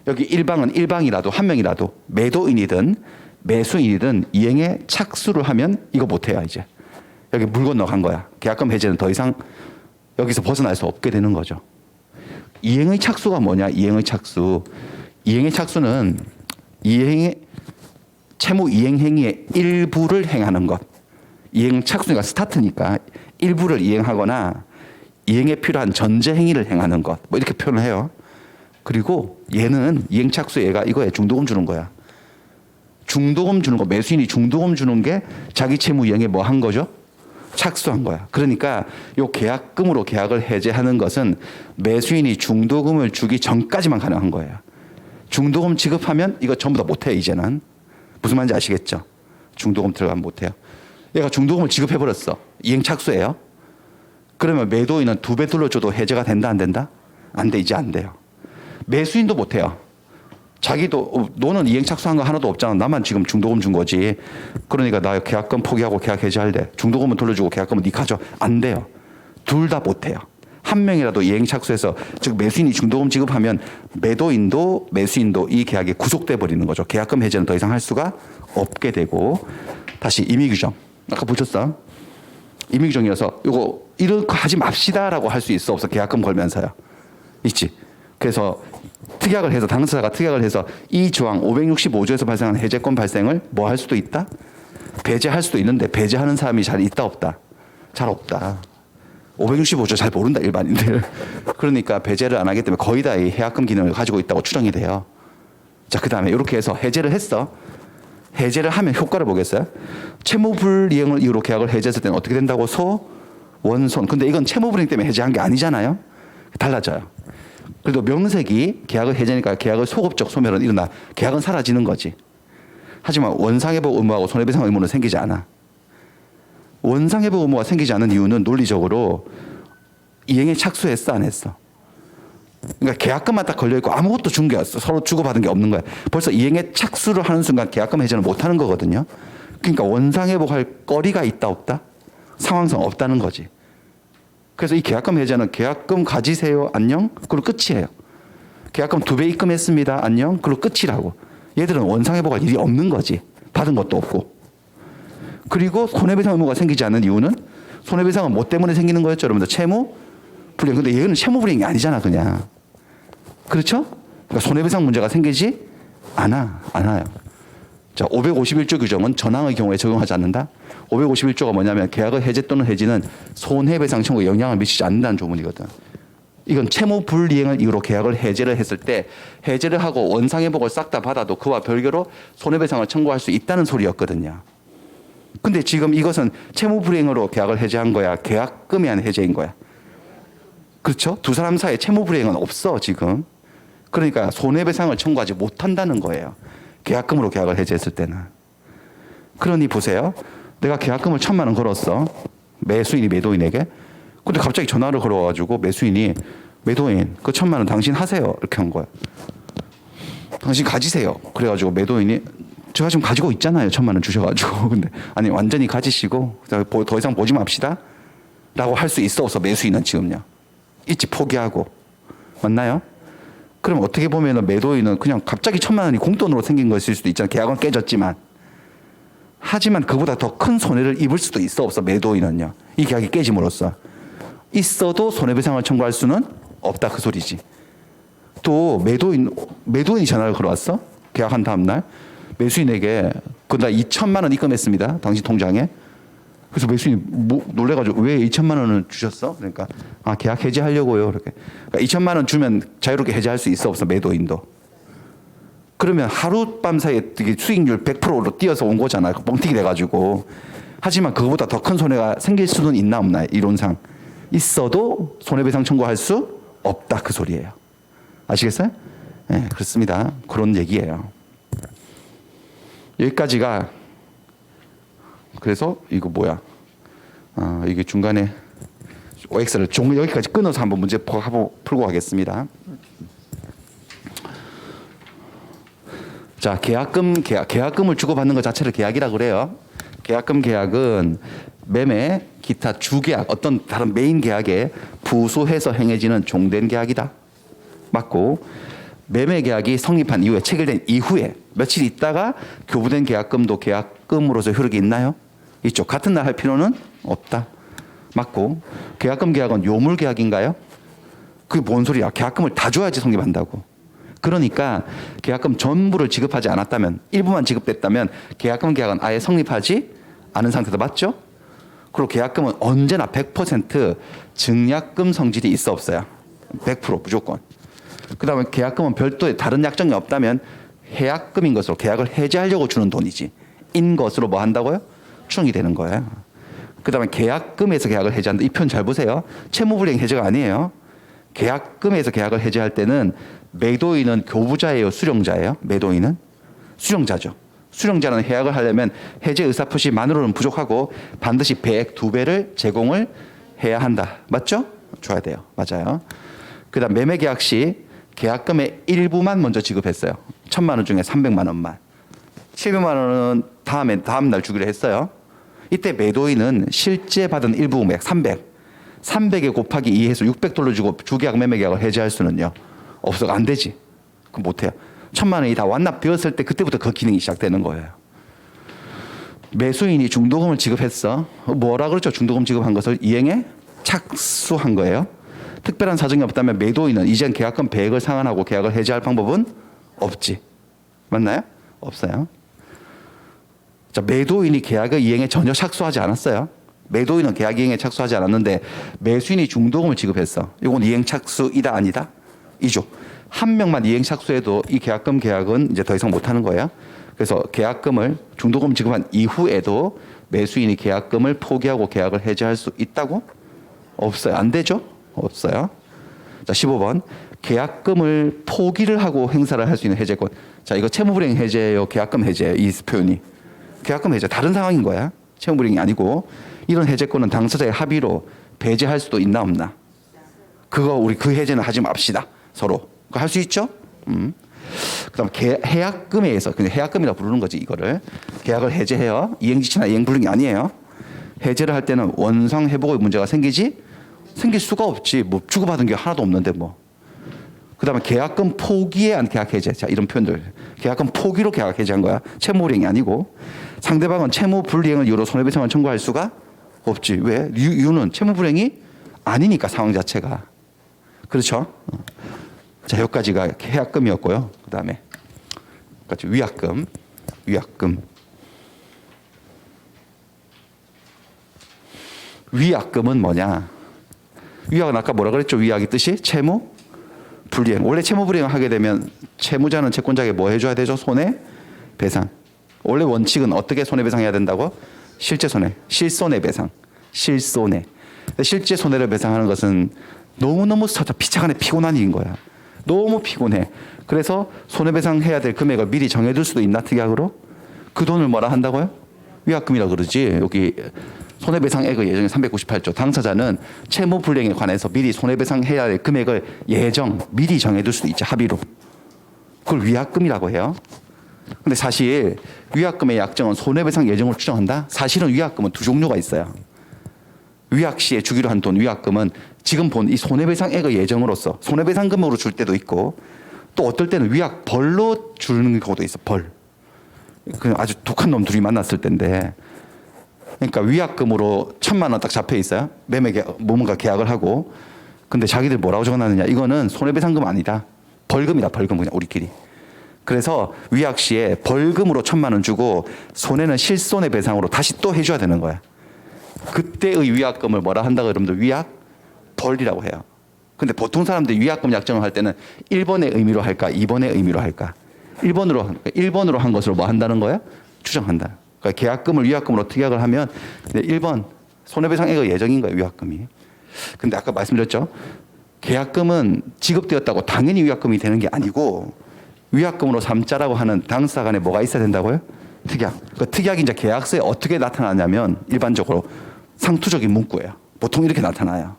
Speaker 1: 여기 일방은 일방이라도 한 명이라도 매도인이든 매수인이든 이행에 착수를 하면 이거 못해요, 이제. 여기 물 건너간 거야. 계약금 해제는 더 이상 여기서 벗어날 수 없게 되는 거죠. 이행의 착수가 뭐냐? 이행의 착수. 이행의 착수는 채무 이행 행위의 일부를 행하는 것. 이행 착수가 스타트니까 일부를 이행하거나 이행에 필요한 전제 행위를 행하는 것. 뭐 이렇게 표현을 해요. 그리고 얘는 이행 착수 얘가 이거에 중도금 주는 거야. 중도금 주는 거, 매수인이 중도금 주는 게 자기 채무 이행에 뭐 한 거죠? 착수한 거야. 그러니까 요 계약금으로 계약을 해제하는 것은 매수인이 중도금을 주기 전까지만 가능한 거예요. 중도금 지급하면 이거 전부 다 못해요, 이제는. 무슨 말인지 아시겠죠? 중도금 들어가면 못해요. 얘가 중도금을 지급해버렸어. 이행 착수예요. 그러면 매도인은 2배 돌려줘도 해제가 된다, 안 된다? 안 돼, 이제 안 돼요. 매수인도 못해요. 자기도 너는 이행 착수한 거 하나도 없잖아. 나만 지금 중도금 준 거지. 그러니까 나 계약금 포기하고 계약 해지할래. 중도금은 돌려주고 계약금은 네 가져. 안 돼요. 둘 다 못해요. 한 명이라도 이행 착수해서 즉 매수인이 중도금 지급하면 매도인도 매수인도 이 계약이 구속돼 버리는 거죠. 계약금 해제는 더 이상 할 수가 없게 되고. 다시 임의규정. 아까 보셨어? 임의규정이어서 이거 이렇게 하지 맙시다라고 할 수 있어 없어? 계약금 걸면서요. 있지. 그래서 특약을 해서 당사자가 특약을 해서 이 조항 565조에서 발생한 해제권 발생을 뭐 할 수도 있다? 배제할 수도 있는데 배제하는 사람이 잘 있다 없다? 잘 없다. 565조 잘 모른다 일반인들. 그러니까 배제를 안 하기 때문에 거의 다 이 해약금 기능을 가지고 있다고 추정이 돼요. 자, 그다음에 이렇게 해서 해제를 했어. 해제를 하면 효과를 보겠어요? 채무불이행을 이유로 계약을 해제했을 때는 어떻게 된다고? 원손. 근데 이건 채무불이행 때문에 해제한 게 아니잖아요. 달라져요. 그래도 명색이 계약을 해제니까 계약의 소급적 소멸은 일어나. 계약은 사라지는 거지. 하지만 원상회복 의무하고 손해배상 의무는 생기지 않아. 원상회복 의무가 생기지 않은 이유는 논리적으로 이행에 착수했어, 안 했어? 그러니까 계약금만 딱 걸려있고 아무것도 준 게 없어. 서로 주고받은 게 없는 거야. 벌써 이행에 착수를 하는 순간 계약금 해제는 못 하는 거거든요. 그러니까 원상회복할 거리가 있다, 없다? 상황상 없다는 거지. 그래서 이 계약금 해제는 계약금 가지세요, 안녕? 그리고 끝이에요. 계약금 2배 입금했습니다, 안녕? 그리고 끝이라고. 얘들은 원상회복할 일이 없는 거지. 받은 것도 없고. 그리고 손해배상 의무가 생기지 않는 이유는 손해배상은 뭐 때문에 생기는 거였죠, 여러분들? 채무 불이행. 근데 얘는 채무불이행이 아니잖아, 그냥. 그렇죠? 그러니까 손해배상 문제가 생기지 않아요. 자, 551조 규정은 전항의 경우에 적용하지 않는다. 551조가 뭐냐면 계약의 해제 또는 해지는 손해배상 청구에 영향을 미치지 않는다는 조문이거든. 이건 채무불이행을 이유로 계약을 해제를 했을 때 해제를 하고 원상회복을 싹 다 받아도 그와 별개로 손해배상을 청구할 수 있다는 소리였거든요. 근데 지금 이것은 채무불이행으로 계약을 해제한 거야? 계약금에 의한 해제인 거야? 그렇죠? 두 사람 사이에 채무불이행은 없어, 지금. 그러니까 손해배상을 청구하지 못한다는 거예요. 계약금으로 계약을 해제했을 때는. 그러니 보세요. 내가 계약금을 1,000만 원 걸었어. 매수인이 매도인에게. 근데 갑자기 전화를 걸어가지고 매수인이 매도인 그 1,000만 원 당신 하세요. 이렇게 한 거야. 당신 가지세요. 그래가지고 매도인이 제가 지금 가지고 있잖아요. 1,000만 원 주셔가지고. 근데 아니 완전히 가지시고 더 이상 보지 맙시다. 라고 할 수 있어 없어? 매수인은 지금요. 있지 포기하고. 맞나요? 그럼 어떻게 보면 매도인은 그냥 갑자기 1,000만 원이 공돈으로 생긴 것일 수도 있잖아요. 계약은 깨졌지만. 하지만 그보다 더 큰 손해를 입을 수도 있어 없어? 매도인은요. 이 계약이 깨짐으로써. 있어도 손해배상을 청구할 수는 없다 그 소리지. 또 매도인이 전화를 걸어왔어. 계약한 다음 날. 매수인에게 나 2,000만 원 입금했습니다. 당신 통장에. 그래서 매수인이 놀래가지고 왜 2,000만 원을 주셨어? 그러니까 계약 해지하려고요. 이렇게. 그러니까 2,000만 원 주면 자유롭게 해지할 수 있어 없어? 매도인도. 그러면 하룻밤 사이에 되게 수익률 100%로 뛰어서 온 거잖아요. 뻥튀기 돼가지고. 하지만 그거보다 더 큰 손해가 생길 수는 있나 없나 이론상. 있어도 손해배상 청구할 수 없다 그 소리예요. 아시겠어요? 네, 그렇습니다. 그런 얘기예요. 여기까지가 그래서 이거 뭐야? 이게 중간에 OX를 여기까지 끊어서 한번 문제 풀고 가겠습니다. 자, 계약금을 주고받는 것 자체를 계약이라고 그래요. 계약은 매매, 기타 주계약, 어떤 다른 메인 계약에 부수해서 행해지는 종된 계약이다. 맞고, 매매 계약이 성립한 이후에, 체결된 이후에 며칠 있다가 교부된 계약금도 계약금으로서 효력이 있나요? 있죠. 같은 날 할 필요는 없다. 맞고, 계약금 계약은 요물 계약인가요? 그게 뭔 소리야? 계약금을 다 줘야지 성립한다고. 그러니까 계약금 전부를 지급하지 않았다면, 일부만 지급됐다면 계약금 계약은 아예 성립하지 않은 상태다. 맞죠? 그리고 계약금은 언제나 100% 증약금 성질이 있어 없어요? 100% 무조건. 그 다음에 계약금은 별도의 다른 약정이 없다면 해약금인 것으로 계약을 해지하려고 주는 돈이지. 인 것으로 뭐 한다고요? 추정이 되는 거예요. 그 다음에 계약금에서 계약을 해지한다. 이 표현 잘 보세요. 채무불이행 해제가 아니에요. 계약금에서 계약을 해지할 때는 매도인은 교부자예요, 수령자예요? 매도인은 수령자죠. 수령자는 해약을 하려면 해제 의사표시만으로는 부족하고 반드시 배액 2배를 제공을 해야 한다. 맞죠? 줘야 돼요. 맞아요. 그 다음 매매 계약 시 계약금의 일부만 먼저 지급했어요. 1,000만 원 중에 300만 원만. 700만 원은 다음 날 주기로 했어요. 이때 매도인은 실제 받은 일부 금액 300에 곱하기 2해서 $600 주고 주계약 매매 계약을 해지할 수는요. 없어. 안 되지. 그럼 못해요. 1,000만 원이 다 완납되었을 때 그때부터 그 기능이 시작되는 거예요. 매수인이 중도금을 지급했어. 뭐라 그러죠? 중도금 지급한 것을 이행에 착수한 거예요. 특별한 사정이 없다면 매도인은 이젠 계약금 배액을 상환하고 계약을 해지할 방법은 없지. 맞나요? 없어요. 자, 매도인이 계약의 이행에 전혀 착수하지 않았어요. 매도인은 계약 이행에 착수하지 않았는데 매수인이 중도금을 지급했어. 이건 이행 착수이다 아니다? 이죠. 한 명만 이행 착수해도 이 계약금 계약은 이제 더 이상 못하는 거예요. 그래서 계약금을 중도금 지급한 이후에도 매수인이 계약금을 포기하고 계약을 해지할 수 있다고? 없어요. 안 되죠? 없어요. 자, 15번. 계약금을 포기를 하고 행사를 할 수 있는 해제권. 자, 이거 채무불이행 해제예요, 계약금 해제예요, 이 표현이. 계약금 해제 다른 상황인 거야. 채무불이행이 아니고. 이런 해제권은 당사자의 합의로 배제할 수도 있나 없나? 그거 우리 그 해제는 하지 맙시다. 서로. 그거 할 수 있죠? 그다음 해약금에 의해서 그냥 해약금이라 부르는 거지 이거를. 계약을 해제해요. 이행지체나 이행불능이 아니에요. 해제를 할 때는 원상 회복의 문제가 생길 수가 없지. 뭐 주고받은 게 하나도 없는데 뭐. 그다음에 계약금 포기에 안 계약 해제. 자, 이런 표현들. 계약금 포기로 계약 해제한 거야. 채무불이행이 아니고. 상대방은 채무불이행을 이유로 손해배상을 청구할 수가 없지. 왜? 이유는 채무불이행이 아니니까 상황 자체가. 그렇죠? 자, 여기까지가 해약금이었고요. 그다음에 위약금. 위약금은 뭐냐? 위약은 아까 뭐라 그랬죠? 위약이 뜻이 채무 불이행. 원래 채무 불이행을 하게 되면 채무자는 채권자에게 뭐 해줘야 되죠? 손해배상. 원래 원칙은 어떻게 손해배상해야 된다고? 실제 손해, 실손해배상, 실손해. 실제 손해를 배상하는 것은 너무너무 비차간에 피곤한 일인 거야. 너무 피곤해. 그래서 손해배상해야 될 금액을 미리 정해둘 수도 있나 특약으로? 그 돈을 뭐라 한다고요? 위약금이라 그러지. 여기 손해배상액의 예정이 398조. 당사자는 채무불이행에 관해서 미리 손해배상해야 할 금액을 미리 정해둘 수도 있지. 합의로. 그걸 위약금이라고 해요. 근데 사실 위약금의 약정은 손해배상 예정을 추정한다? 사실은 위약금은 두 종류가 있어요. 위약 시에 주기로 한 돈 위약금은 지금 본 이 손해배상액의 예정으로서 손해배상금으로 줄 때도 있고 또 어떨 때는 위약 벌로 주는 경우도 있어. 벌. 그 아주 독한 놈 둘이 만났을 때인데 그러니까 위약금으로 1,000만 원 딱 잡혀 있어요. 뭔가 계약을 하고 근데 자기들 뭐라고 적어놨느냐 이거는 손해배상금 아니다. 벌금이다. 벌금 그냥 우리끼리. 그래서 위약 시에 벌금으로 1,000만 원 주고 손해는 실손해배상으로 다시 또 해줘야 되는 거야. 그때의 위약금을 뭐라 한다고 여러분들 위약 벌이라고 해요. 근데 보통 사람들이 위약금 약정을 할 때는 1번의 의미로 할까 2번의 의미로 할까? 1번으로 한 것으로 뭐 한다는 거야? 추정한다. 그러니까 계약금을 위약금으로 특약을 하면 1번 손해배상액의 예정인 거예요, 위약금이. 근데 아까 말씀드렸죠. 계약금은 지급되었다고 당연히 위약금이 되는 게 아니고 위약금으로 삼자라고 하는 당사자 간에 뭐가 있어야 된다고요? 특약. 그 특약이 이제 계약서에 어떻게 나타나냐면 일반적으로 상투적인 문구예요. 보통 이렇게 나타나요.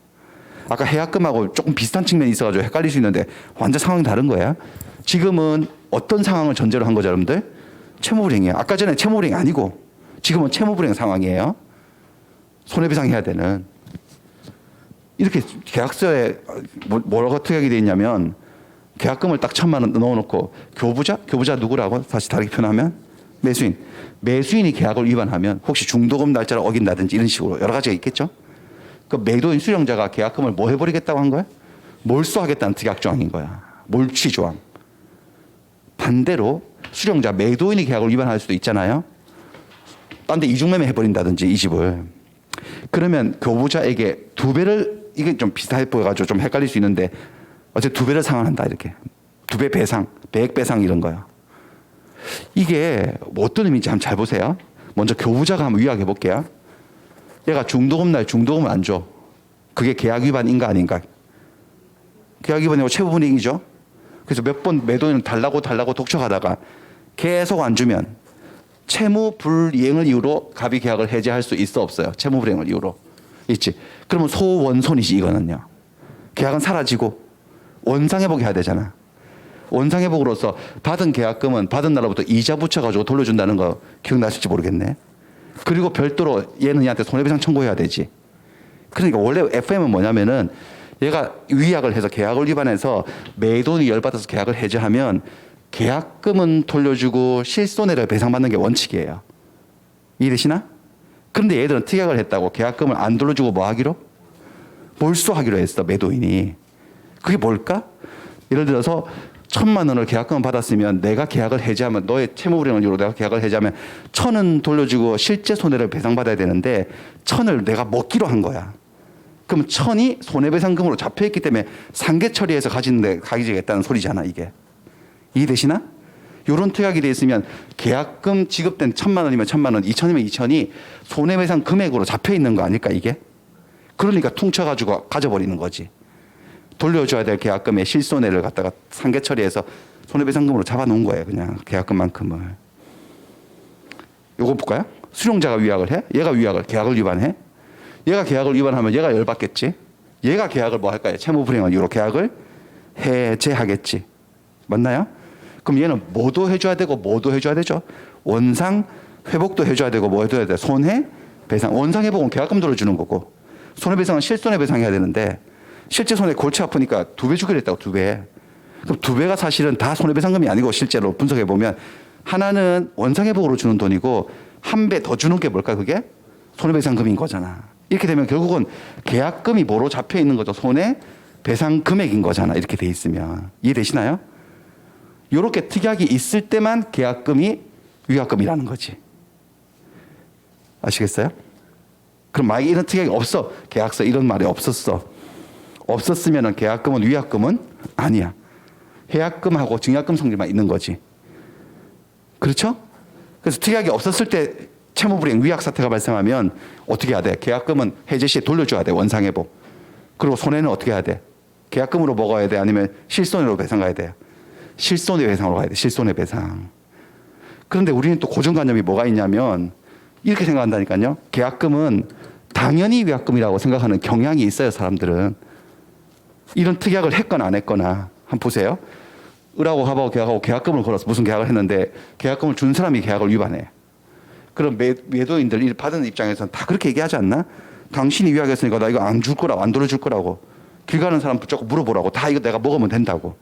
Speaker 1: 아까 해약금하고 조금 비슷한 측면이 있어가지고 헷갈릴 수 있는데 완전 상황이 다른 거예요. 지금은 어떤 상황을 전제로 한 거죠, 여러분들? 채무불이행이에요. 아까 전에 채무불이행 아니고 지금은 채무불이행 상황이에요. 손해배상 해야 되는. 이렇게 계약서에 뭐라고 특약이 돼 있냐면 계약금을 딱 1,000만 원 넣어놓고 교부자 누구라고 다시 다르게 표현하면 매수인이 계약을 위반하면 혹시 중도금 날짜를 어긴다든지 이런 식으로 여러 가지가 있겠죠. 그 매도인 수령자가 계약금을 뭐 해버리겠다고 한 거야? 몰수하겠다는 특약 조항인 거야. 몰취 조항. 반대로 수령자 매도인이 계약을 위반할 수도 있잖아요. 딴 데 이중매매 해버린다든지 이 집을. 그러면 교부자에게 2배를 이게 좀 비슷해 보여가지고 좀 헷갈릴 수 있는데 어쨌든 2배를 상환한다 이렇게. 2배 배상, 배액 배상 이런 거요. 이게 뭐 어떤 의미인지 한번 잘 보세요. 먼저 교부자가 한번 위약해 볼게요. 얘가 중도금 날 중도금을 안 줘. 그게 계약 위반인가 아닌가? 계약 위반이고 채무불이행이죠. 그래서 몇 번 매도인은 달라고 독촉하다가 계속 안 주면 채무불이행을 이유로 갑이 계약을 해지할 수 있어 없어요? 채무불이행을 이유로. 있지. 그러면 소원손이지 이거는요. 계약은 사라지고 원상회복 해야 되잖아. 원상회복으로서 받은 계약금은 받은 날로부터 이자 붙여가지고 돌려준다는 거 기억나실지 모르겠네. 그리고 별도로 얘는 얘한테 손해배상 청구해야 되지. 그러니까 원래 FM은 뭐냐면은 얘가 위약을 해서 계약을 위반해서 매도인이 열받아서 계약을 해지하면 계약금은 돌려주고 실손해를 배상받는 게 원칙이에요. 이해되시나? 그런데 얘들은 특약을 했다고 계약금을 안 돌려주고 뭐 하기로? 몰수하기로 했어, 매도인이. 그게 뭘까? 예를 들어서 1,000만 원을 계약금을 받았으면 내가 계약을 해지하면 너의 채무불이행을 이유로 내가 계약을 해지하면 1,000은 돌려주고 실제 손해를 배상받아야 되는데 1,000을 내가 먹기로 한 거야. 그럼 1,000이 손해배상금으로 잡혀있기 때문에 상계 처리해서 가지겠다는 소리잖아 이게. 이해되시나? 이런 특약이 돼 있으면 계약금 지급된 1,000만 원이면 1,000만 원, 2,000이면 2,000이 손해배상 금액으로 잡혀있는 거 아닐까 이게? 그러니까 퉁쳐가지고 가져버리는 거지. 돌려줘야 될 계약금의 실손해를 갖다가 상계 처리해서 손해배상금으로 잡아놓은 거예요. 그냥 계약금만큼을. 요거 볼까요? 수령자가 위약을 해? 얘가 계약을 위반해? 얘가 계약을 위반하면 얘가 열받겠지? 얘가 계약을 뭐 할까요? 채무불이행을 이유로 계약을 해제하겠지. 맞나요? 그럼 얘는 뭐도 해줘야 되고 뭐도 해줘야 되죠? 원상 회복도 해줘야 되고 뭐 해줘야 돼? 손해 배상. 원상 회복은 계약금 들어주는 거고 손해배상은 실손해배상해야 되는데 실제 손에 골치 아프니까 2배 주기로 했다고 2배. 그럼 2배가 사실은 다 손해배상금이 아니고 실제로 분석해 보면 하나는 원상회복으로 주는 돈이고 1배 더 주는 게 뭘까 그게? 손해배상금인 거잖아. 이렇게 되면 결국은 계약금이 뭐로 잡혀 있는 거죠? 손해배상 금액인 거잖아. 이렇게 돼 있으면. 이해되시나요? 이렇게 특약이 있을 때만 계약금이 위약금이라는 거지. 아시겠어요? 그럼 만약에 이런 특약이 없어. 계약서 이런 말이 없었으면 계약금은 위약금은 아니야. 해약금하고 증약금 성질만 있는 거지. 그렇죠? 그래서 특약이 없었을 때 채무불이행 위약 사태가 발생하면 어떻게 해야 돼? 계약금은 해제 시에 돌려줘야 돼. 원상회복. 그리고 손해는 어떻게 해야 돼? 계약금으로 먹어야 돼? 아니면 실손해로 배상 가야 돼요? 실손해배상으로 가야 돼. 실손해배상. 그런데 우리는 또 고정관념이 뭐가 있냐면 이렇게 생각한다니까요. 계약금은 당연히 위약금이라고 생각하는 경향이 있어요. 사람들은. 이런 특약을 했거나 안 했거나 한번 보세요. 을하고 합하고 계약하고 계약금을 걸어서 무슨 계약을 했는데 계약금을 준 사람이 계약을 위반해. 그럼 매도인들 받은 입장에서는 다 그렇게 얘기하지 않나? 당신이 위약했으니까 나 이거 안 줄 거라고 안 돌려줄 거라고 길 가는 사람 붙잡고 물어보라고 다 이거 내가 먹으면 된다고.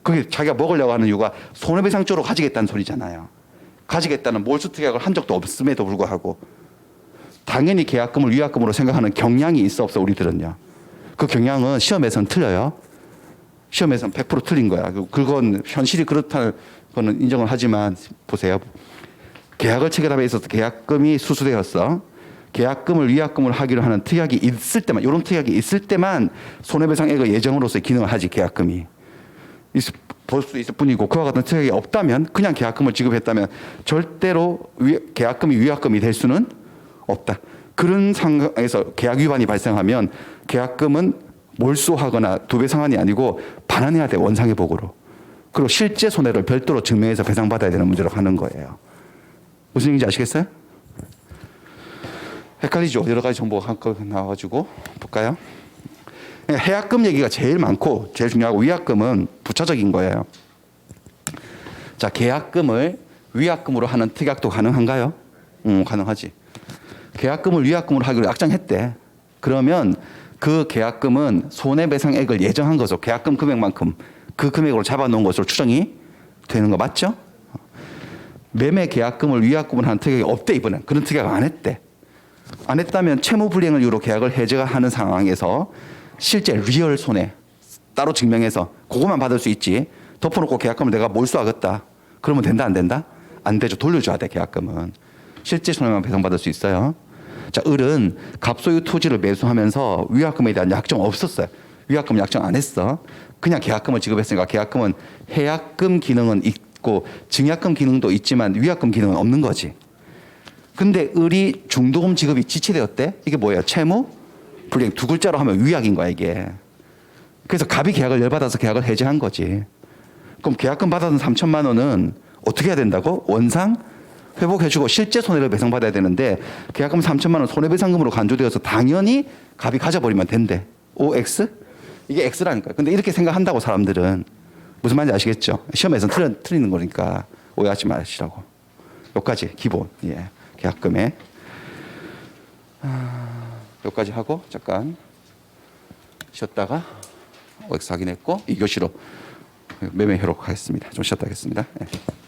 Speaker 1: 그게 자기가 먹으려고 하는 이유가 손해배상 쪽으로 가지겠다는 소리잖아요. 가지겠다는 몰수특약을 한 적도 없음에도 불구하고 당연히 계약금을 위약금으로 생각하는 경향이 있어 없어 우리들은요. 그 경향은 시험에서는 틀려요. 시험에서는 100% 틀린 거야. 그건 현실이 그렇다는 거는 인정을 하지만 보세요. 계약을 체결함에 있어서 계약금이 수수되었어. 계약금을 위약금으로 하기로 하는 특약이 있을 때만, 이런 특약이 있을 때만 손해배상액의 예정으로서의 기능을 하지 계약금이. 볼 수 있을 뿐이고 그와 같은 특약이 없다면 그냥 계약금을 지급했다면 절대로 계약금이 위약금이 될 수는 없다. 그런 상황에서 계약 위반이 발생하면 계약금은 몰수하거나 2배 상한이 아니고 반환해야 돼. 원상회 복으로. 그리고 실제 손해를 별도로 증명해서 배상받아야 되는 문제로 가는 거예요. 무슨 얘기인지 아시겠어요? 헷갈리죠? 여러 가지 정보가 한꺼번에 나와가지고 볼까요? 해약금 얘기가 제일 많고 제일 중요하고 위약금은 부차적인 거예요. 자, 계약금을 위약금으로 하는 특약도 가능한가요? 가능하지. 계약금을 위약금으로 하기로 약정했대. 그러면 그 계약금은 손해배상액을 예정한 거죠. 계약금 금액만큼 그 금액으로 잡아놓은 것으로 추정이 되는 거 맞죠? 매매 계약금을 위약금으로 하는 특약이 없대. 이번엔 그런 특약 안 했대. 안 했다면 채무 불이행을 이유로 계약을 해제하는 상황에서 실제 리얼 손해 따로 증명해서 그것만 받을 수 있지. 덮어놓고 계약금을 내가 몰수하겠다. 그러면 된다 안 된다? 안 되죠. 돌려줘야 돼. 계약금은. 실제 손해만 배상받을 수 있어요. 자, 을은 갑소유 토지를 매수하면서 위약금에 대한 약정 없었어요. 위약금 약정 안 했어. 그냥 계약금을 지급했으니까 계약금은 해약금 기능은 있고 증약금 기능도 있지만 위약금 기능은 없는 거지. 근데 을이 중도금 지급이 지체되었대. 이게 뭐예요? 채무 불이행. 2글자로 하면 위약인 거야 이게. 그래서 갑이 계약을 열받아서 계약을 해제한 거지. 그럼 계약금 받아든 3천만 원은 어떻게 해야 된다고? 원상 회복해주고 실제 손해를 배상받아야 되는데 계약금 3천만 원 손해배상금으로 간주되어서 당연히 갑이 가져버리면 된대. OX? 이게 X라니까요. 근데 이렇게 생각한다고 사람들은. 무슨 말인지 아시겠죠? 시험에서는 틀리는 거니까 오해하지 마시라고. 여기까지 기본. 예. 계약금에. 여기까지 하고 잠깐 쉬었다가 OX 확인했고 2교시로 매매 회로 가겠습니다. 좀 쉬었다 하겠습니다. 예.